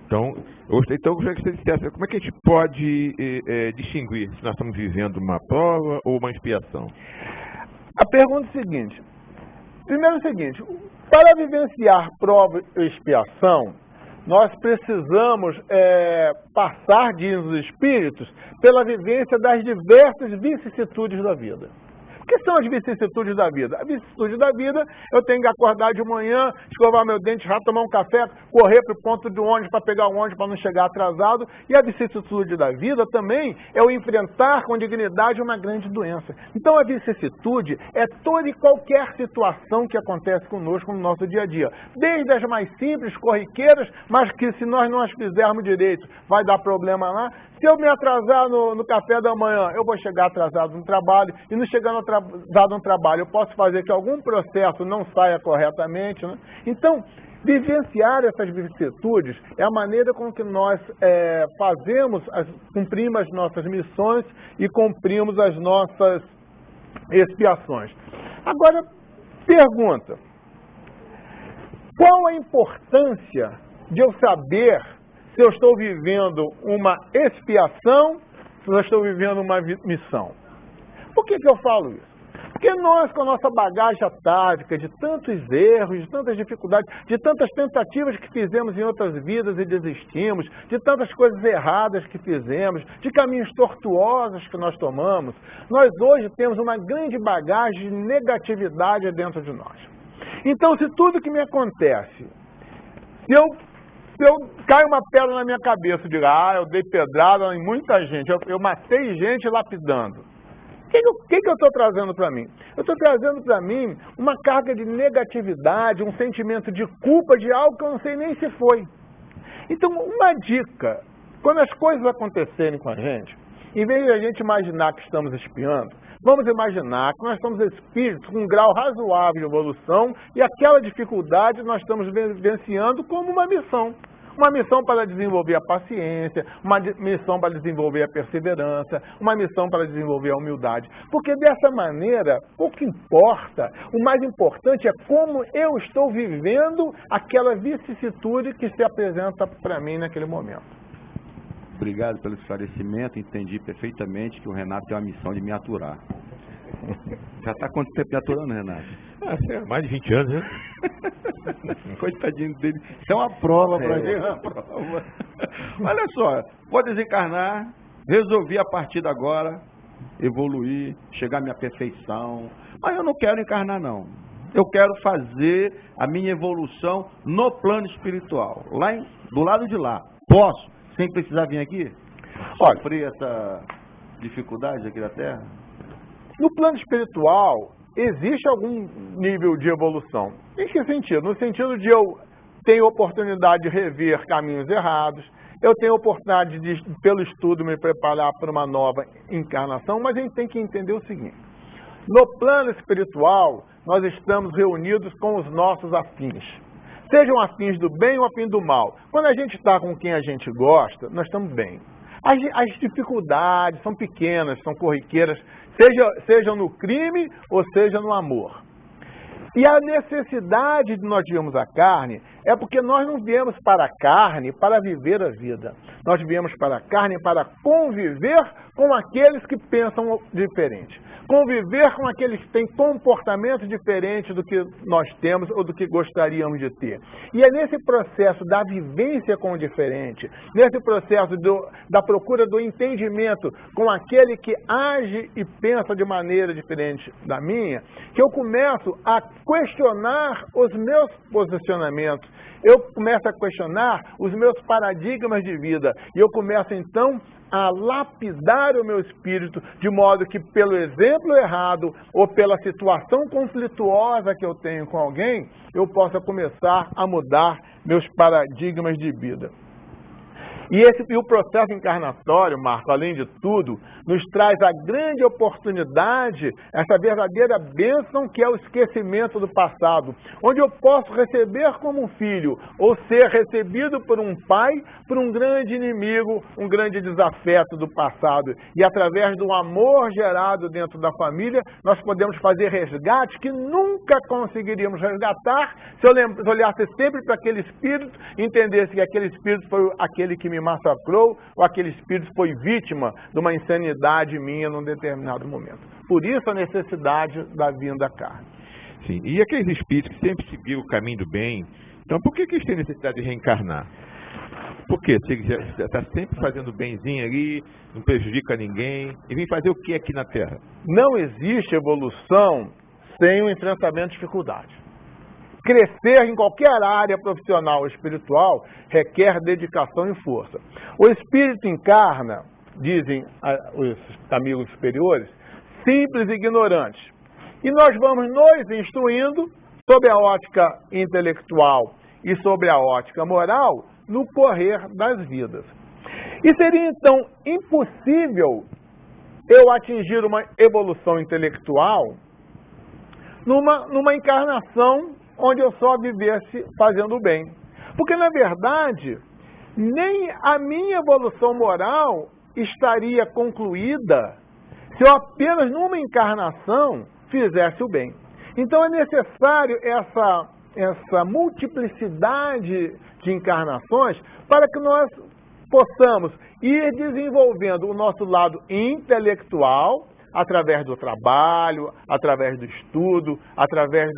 Então, eu gostaria que você dissesse como é que a gente pode distinguir se nós estamos vivendo uma prova ou uma expiação? A pergunta é a seguinte. Primeiro é o seguinte, para vivenciar prova e expiação, nós precisamos passar, diz os espíritos, pela vivência das diversas vicissitudes da vida. O que são as vicissitudes da vida? A vicissitude da vida, eu tenho que acordar de manhã, escovar meu dente, já tomar um café, correr para o ponto de ônibus para pegar o ônibus para não chegar atrasado. E a vicissitude da vida também é o enfrentar com dignidade uma grande doença. Então a vicissitude é toda e qualquer situação que acontece conosco no nosso dia a dia. Desde as mais simples, corriqueiras, mas que se nós não as fizermos direito vai dar problema lá, Se eu me atrasar no café da manhã, eu vou chegar atrasado no trabalho, e não chegando atrasado no trabalho, eu posso fazer que algum processo não saia corretamente, né? Então, vivenciar essas vicissitudes é a maneira com que nós cumprimos as nossas missões e cumprimos as nossas expiações. Agora, pergunta: qual a importância de eu saber se eu estou vivendo uma expiação, se eu estou vivendo uma missão? Por que eu falo isso? Porque nós, com a nossa bagagem atávica, de tantos erros, de tantas dificuldades, de tantas tentativas que fizemos em outras vidas e desistimos, de tantas coisas erradas que fizemos, de caminhos tortuosos que nós tomamos, nós hoje temos uma grande bagagem de negatividade dentro de nós. Então, se tudo que me acontece, se eu cai uma pedra na minha cabeça e digo, eu dei pedrada em muita gente, eu matei gente lapidando. O que eu estou trazendo para mim? Eu estou trazendo para mim uma carga de negatividade, um sentimento de culpa de algo que eu não sei nem se foi. Então, uma dica: quando as coisas acontecerem com a gente, em vez de a gente imaginar que estamos espiando, vamos imaginar que nós somos espíritos com um grau razoável de evolução e aquela dificuldade nós estamos vivenciando como uma missão. Uma missão para desenvolver a paciência, uma missão para desenvolver a perseverança, uma missão para desenvolver a humildade. Porque dessa maneira, pouco importa, o mais importante é como eu estou vivendo aquela vicissitude que se apresenta para mim naquele momento. Obrigado pelo esclarecimento, entendi perfeitamente que o Renato tem uma missão de me aturar. Já está quanto tempo me aturando, Renato? Mais de 20 anos, né? Coitadinho dele. Isso é uma prova para ele. É uma prova. Olha só, vou desencarnar, resolvi a partir de agora evoluir, chegar à minha perfeição. Mas eu não quero encarnar, não. Eu quero fazer a minha evolução no plano espiritual, do lado de lá. Posso, sem precisar vir aqui? Sofrer essa dificuldade aqui da Terra? No plano espiritual, existe algum nível de evolução. Em que sentido? No sentido de eu ter oportunidade de rever caminhos errados, eu tenho oportunidade de, pelo estudo, me preparar para uma nova encarnação, mas a gente tem que entender o seguinte: no plano espiritual, nós estamos reunidos com os nossos afins. Sejam afins do bem ou afins do mal. Quando a gente está com quem a gente gosta, nós estamos bem. As dificuldades são pequenas, são corriqueiras, seja no crime ou seja no amor. E a necessidade de nós vivermos a carne é porque nós não viemos para a carne para viver a vida. Nós viemos para a carne para conviver com aqueles que pensam diferente. Conviver com aqueles que têm comportamento diferente do que nós temos ou do que gostaríamos de ter. E é nesse processo da vivência com o diferente, nesse processo da procura do entendimento com aquele que age e pensa de maneira diferente da minha, que eu começo a questionar os meus posicionamentos, eu começo a questionar os meus paradigmas de vida, e eu começo então a lapidar o meu espírito, de modo que pelo exemplo errado ou pela situação conflituosa que eu tenho com alguém, eu possa começar a mudar meus paradigmas de vida. E o processo encarnatório, Marco, além de tudo, nos traz a grande oportunidade, essa verdadeira bênção que é o esquecimento do passado, onde eu posso receber como um filho, ou ser recebido por um pai, por um grande inimigo, um grande desafeto do passado. E através do amor gerado dentro da família, nós podemos fazer resgates que nunca conseguiríamos resgatar se eu olhasse sempre para aquele espírito e entendesse que aquele espírito foi aquele que me massacrou, ou aquele espírito foi vítima de uma insanidade minha num determinado momento. Por isso a necessidade da vinda à carne. Sim, e aqueles espíritos que sempre seguiram o caminho do bem, então por que eles têm necessidade de reencarnar? Por quê? Você está sempre fazendo benzinho ali, não prejudica ninguém, e vem fazer o que aqui na Terra? Não existe evolução sem o enfrentamento de dificuldades. Crescer em qualquer área profissional ou espiritual requer dedicação e força. O espírito encarna, dizem os amigos superiores, simples e ignorantes. E nós vamos nos instruindo sob a ótica intelectual e sobre a ótica moral no correr das vidas. E seria, então, impossível eu atingir uma evolução intelectual numa encarnação onde eu só vivesse fazendo o bem. Porque, na verdade, nem a minha evolução moral estaria concluída se eu apenas numa encarnação fizesse o bem. Então é necessário essa multiplicidade de encarnações para que nós possamos ir desenvolvendo o nosso lado intelectual através do trabalho, através do estudo, através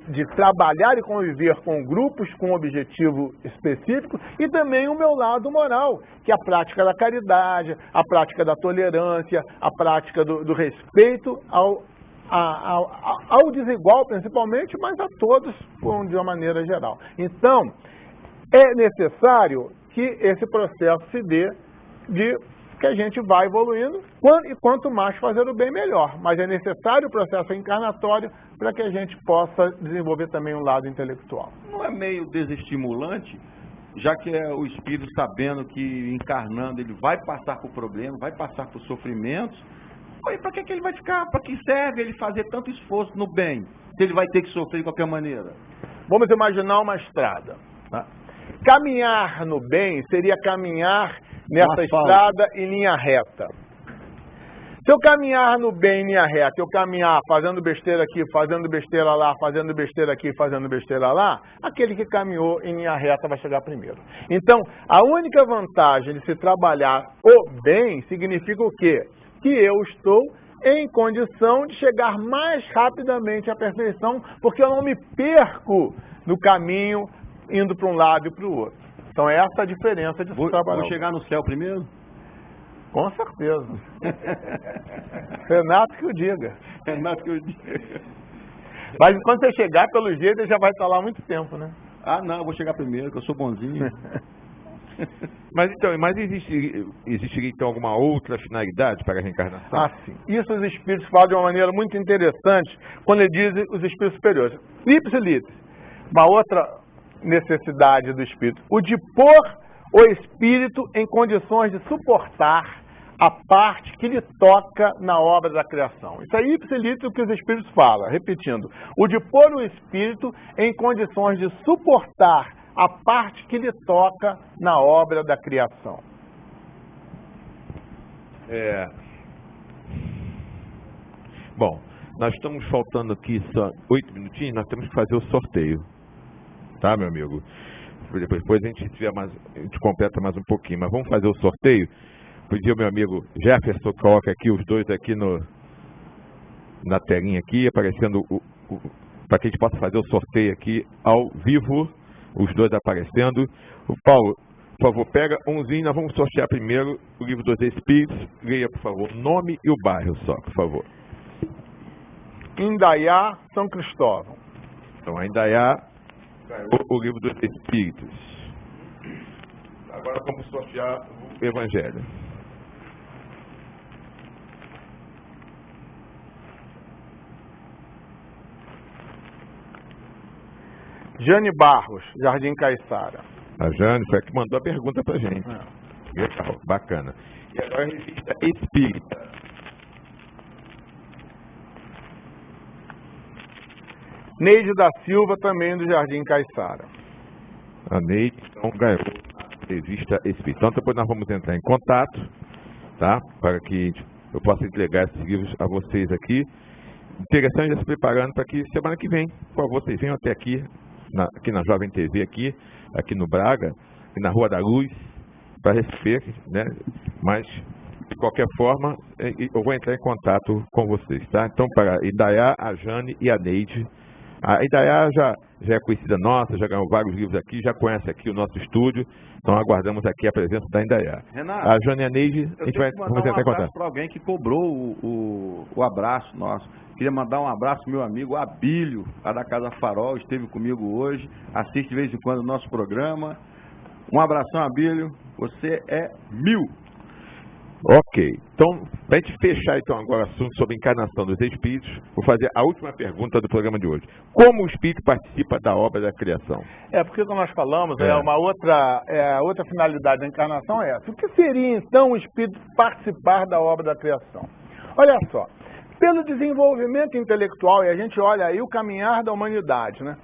de trabalhar e conviver com grupos com objetivo específico, e também o meu lado moral, que é a prática da caridade, a prática da tolerância, a prática do respeito ao desigual, principalmente, mas a todos de uma maneira geral. Então, é necessário que esse processo se dê que a gente vai evoluindo, e quanto mais fazer o bem, melhor. Mas é necessário o processo encarnatório para que a gente possa desenvolver também um lado intelectual. Não é meio desestimulante, já que é o espírito sabendo que encarnando ele vai passar por problemas, vai passar por sofrimentos? Para que ele vai ficar? Para que serve ele fazer tanto esforço no bem, se ele vai ter que sofrer de qualquer maneira? Vamos imaginar uma estrada. Tá? Caminhar no bem seria caminhar nessa estrada em linha reta. Se eu caminhar no bem em linha reta, eu caminhar fazendo besteira aqui, fazendo besteira lá, fazendo besteira aqui, fazendo besteira lá, aquele que caminhou em linha reta vai chegar primeiro. Então, a única vantagem de se trabalhar o bem significa o quê? Que eu estou em condição de chegar mais rapidamente à perfeição, porque eu não me perco no caminho indo para um lado e para o outro. Então essa é a diferença de se trabalhar. Vou chegar no céu primeiro? Com certeza. Renato que o diga. Renato que o diga. Mas quando você chegar, pelo jeito, ele já vai estar lá há muito tempo, né? Ah, não, eu vou chegar primeiro, que eu sou bonzinho. Mas existiria então alguma outra finalidade para a reencarnação? Ah, sim. Isso os espíritos falam de uma maneira muito interessante quando eles dizem os espíritos superiores. Ipsilite, uma outra necessidade do espírito, o de pôr o espírito em condições de suportar a parte que lhe toca na obra da criação. Isso aí ipsilite o que os espíritos falam, repetindo, o de pôr o espírito em condições de suportar a parte que lhe toca na obra da criação. Bom, nós estamos faltando aqui só 8 minutinhos, nós temos que fazer o sorteio. Tá, meu amigo? Depois a gente completa mais um pouquinho, mas vamos fazer o sorteio. Pedir ao meu amigo Jefferson coloca aqui os dois aqui na telinha aqui, aparecendo para que a gente possa fazer o sorteio aqui ao vivo, os dois aparecendo. O Paulo, por favor, pega umzinho, nós vamos sortear primeiro o livro dos Espíritos. Leia, por favor, o nome e o bairro só, por favor. Indaiá, São Cristóvão. Então, Indaiá, o livro dos Espíritos. Agora vamos sortear o Evangelho. Jane Barros, Jardim Caiçara. A Jane foi a que mandou a pergunta pra gente. Legal, bacana. E agora a revista Espírita. Neide da Silva, também do Jardim Caiçara. A Neide então ganhou a revista Espírita. Então depois nós vamos entrar em contato, tá? Para que eu possa entregar esses livros a vocês aqui. Interessante já se preparando para que semana que vem, por favor, vocês venham até aqui na Jovem TV, aqui no Braga, e na Rua da Luz, para receber, né? Mas, de qualquer forma, eu vou entrar em contato com vocês, tá? Então, para Indaiá, a Jane e a Neide. A Indaiá já é conhecida nossa, já ganhou vários livros aqui, já conhece aqui o nosso estúdio, então aguardamos aqui a presença da Indaiá. Renato, a Jane e a Neide, a gente vamos entrar em contato. Para alguém que cobrou o abraço nosso. Queria mandar um abraço ao meu amigo Abílio, lá da Casa Farol, esteve comigo hoje, assiste de vez em quando o nosso programa. Um abração, Abílio, você é 1000. Ok. Então, para a gente fechar então agora o assunto sobre a encarnação dos espíritos, vou fazer a última pergunta do programa de hoje. Como o espírito participa da obra da criação? Porque como nós falamos, uma outra finalidade da encarnação é essa. O que seria então o espírito participar da obra da criação? Olha só, pelo desenvolvimento intelectual, e a gente olha aí o caminhar da humanidade, né?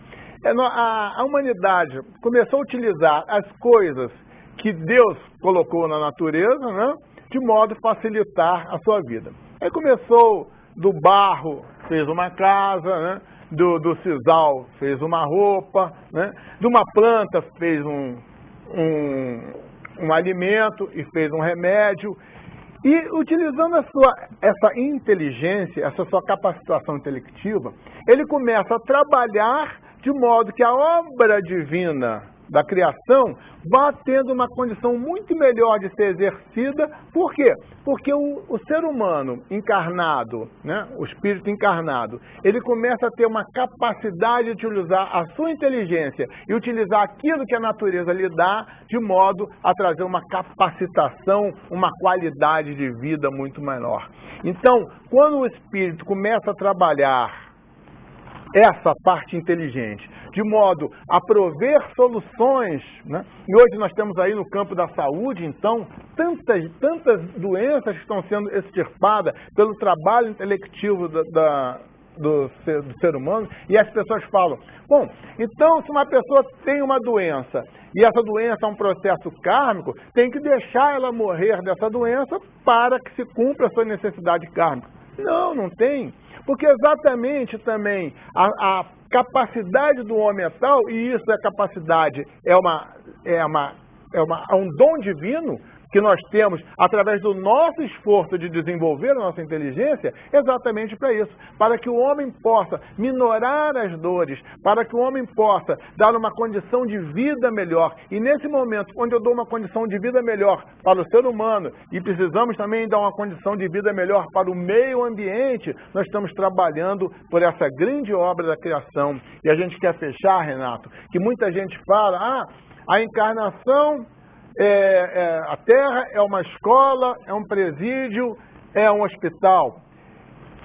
A humanidade começou a utilizar as coisas que Deus colocou na natureza, né, de modo a facilitar a sua vida. Aí começou do barro, fez uma casa, né, do sisal fez uma roupa, né, de uma planta fez um alimento e fez um remédio. E utilizando essa inteligência, essa sua capacitação intelectiva, ele começa a trabalhar de modo que a obra divina da criação vá tendo uma condição muito melhor de ser exercida. Por quê? Porque o ser humano encarnado, né, o espírito encarnado, ele começa a ter uma capacidade de utilizar a sua inteligência e utilizar aquilo que a natureza lhe dá de modo a trazer uma capacitação, uma qualidade de vida muito menor. Então, quando o espírito começa a trabalhar essa parte inteligente, de modo a prover soluções, né? E hoje nós temos aí no campo da saúde, então, tantas doenças que estão sendo extirpadas pelo trabalho intelectivo do ser humano, e as pessoas falam, bom, então se uma pessoa tem uma doença, e essa doença é um processo kármico, tem que deixar ela morrer dessa doença para que se cumpra a sua necessidade kármica. Não, não tem. Porque exatamente também a capacidade do homem é tal, e isso é capacidade, é um dom divino que nós temos através do nosso esforço de desenvolver a nossa inteligência, exatamente para isso, para que o homem possa minorar as dores, para que o homem possa dar uma condição de vida melhor. E nesse momento, onde eu dou uma condição de vida melhor para o ser humano, e precisamos também dar uma condição de vida melhor para o meio ambiente, nós estamos trabalhando por essa grande obra da criação. E a gente quer fechar, Renato, que muita gente fala, a encarnação... a Terra é uma escola, é um presídio, é um hospital.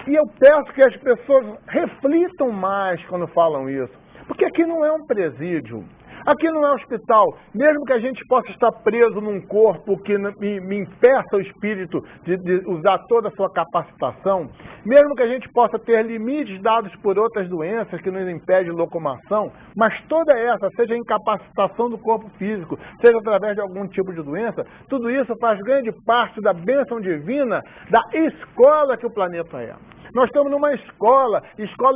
E eu peço que as pessoas reflitam mais quando falam isso. Porque aqui não é um presídio, aqui não é um hospital. Mesmo que a gente possa estar preso num corpo que me impeça o espírito de usar toda a sua capacitação, mesmo que a gente possa ter limites dados por outras doenças que nos impedem locomoção, mas toda essa, seja a incapacitação do corpo físico, seja através de algum tipo de doença, tudo isso faz grande parte da bênção divina da escola que o planeta é. Nós estamos numa escola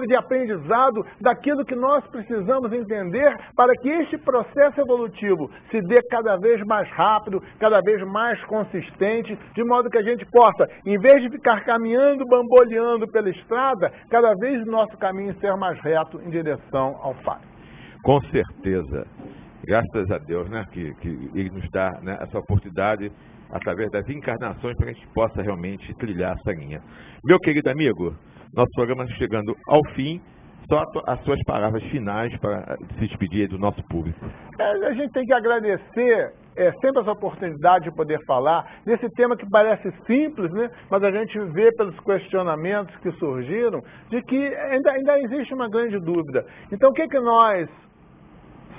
de aprendizado daquilo que nós precisamos entender para que este processo evolutivo se dê cada vez mais rápido, cada vez mais consistente, de modo que a gente possa, em vez de ficar caminhando, bamboleando pela estrada, cada vez o nosso caminho ser mais reto em direção ao Pai. Com certeza. Graças a Deus, né, que Ele nos dá, né, essa oportunidade através das encarnações para que a gente possa realmente trilhar essa linha. Meu querido amigo, nosso programa está chegando ao fim. Só as suas palavras finais para se despedir do nosso público. A gente tem que agradecer sempre essa oportunidade de poder falar desse tema que parece simples, né? Mas a gente vê pelos questionamentos que surgiram de que ainda existe uma grande dúvida. Então, o que nós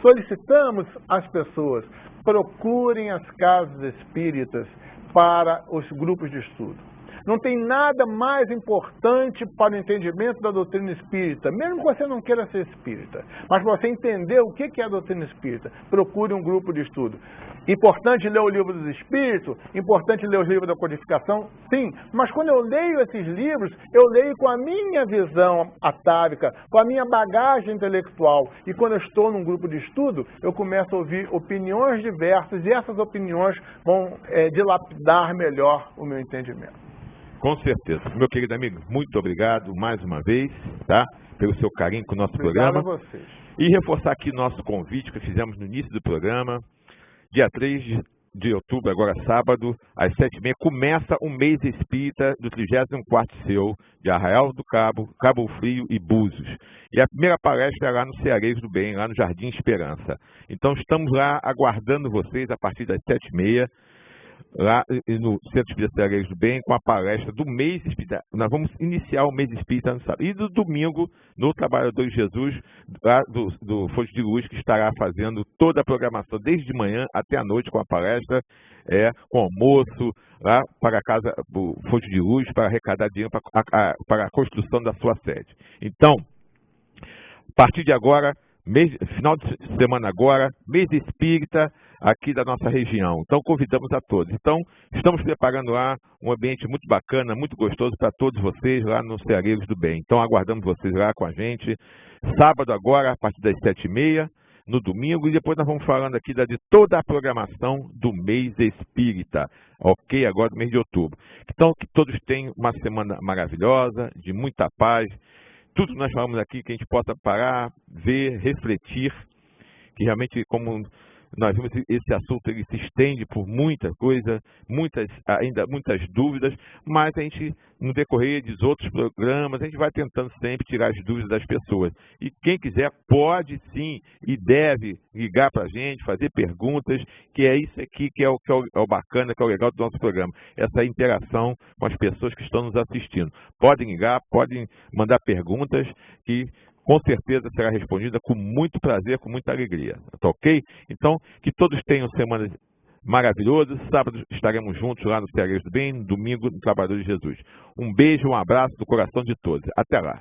solicitamos às pessoas? Procurem as casas espíritas para os grupos de estudo. Não tem nada mais importante para o entendimento da doutrina espírita, mesmo que você não queira ser espírita, mas para você entender o que é a doutrina espírita, procure um grupo de estudo. Importante ler o livro dos Espíritos, importante ler os livros da codificação, sim, mas quando eu leio esses livros, eu leio com a minha visão atávica, com a minha bagagem intelectual, e quando eu estou num grupo de estudo, eu começo a ouvir opiniões diversas, e essas opiniões vão dilapidar melhor o meu entendimento. Com certeza. Meu querido amigo, muito obrigado mais uma vez, tá? Pelo seu carinho com o nosso programa. Obrigado a vocês. E reforçar aqui nosso convite que fizemos no início do programa. Dia 3 de outubro, agora sábado, às 7h30, começa o mês espírita do 34º seu de Arraial do Cabo, Cabo Frio e Búzios. E a primeira palestra é lá no Ceareiros do Bem, lá no Jardim Esperança. Então estamos lá aguardando vocês a partir das 7h30. lá no Centro Espírita Ceareiros do Bem, com a palestra do mês espírita. Nós vamos iniciar o mês espírita no sábado. E no domingo, no Trabalhador de Jesus, lá do Fonte de Luz, que estará fazendo toda a programação, desde de manhã até a noite, com a palestra, com almoço, lá para a casa do Fonte de Luz, para arrecadar dinheiro para a construção da sua sede. Então, a partir de agora, final de semana agora, mês espírita aqui da nossa região. Então, convidamos a todos. Então, estamos preparando lá um ambiente muito bacana, muito gostoso para todos vocês lá nos Ceareiros do Bem. Então, aguardamos vocês lá com a gente. Sábado agora, a partir das 7h30, no domingo, e depois nós vamos falando aqui de toda a programação do mês espírita, ok? Agora do mês de outubro. Então, que todos tenham uma semana maravilhosa, de muita paz. Tudo que nós falamos aqui, que a gente possa parar, ver, refletir, que realmente, como nós vimos, esse assunto ele se estende por muita coisa, ainda muitas dúvidas, mas a gente, no decorrer dos outros programas, a gente vai tentando sempre tirar as dúvidas das pessoas. E quem quiser pode sim e deve ligar para a gente, fazer perguntas, que é isso aqui que é o bacana, que é o legal do nosso programa, essa interação com as pessoas que estão nos assistindo. Podem ligar, podem mandar perguntas que com certeza será respondida com muito prazer, com muita alegria. Tá ok? Então, que todos tenham semanas maravilhosas. Sábado estaremos juntos lá no Ceareiros do Bem, domingo no Trabalhador de Jesus. Um beijo, um abraço do coração de todos. Até lá.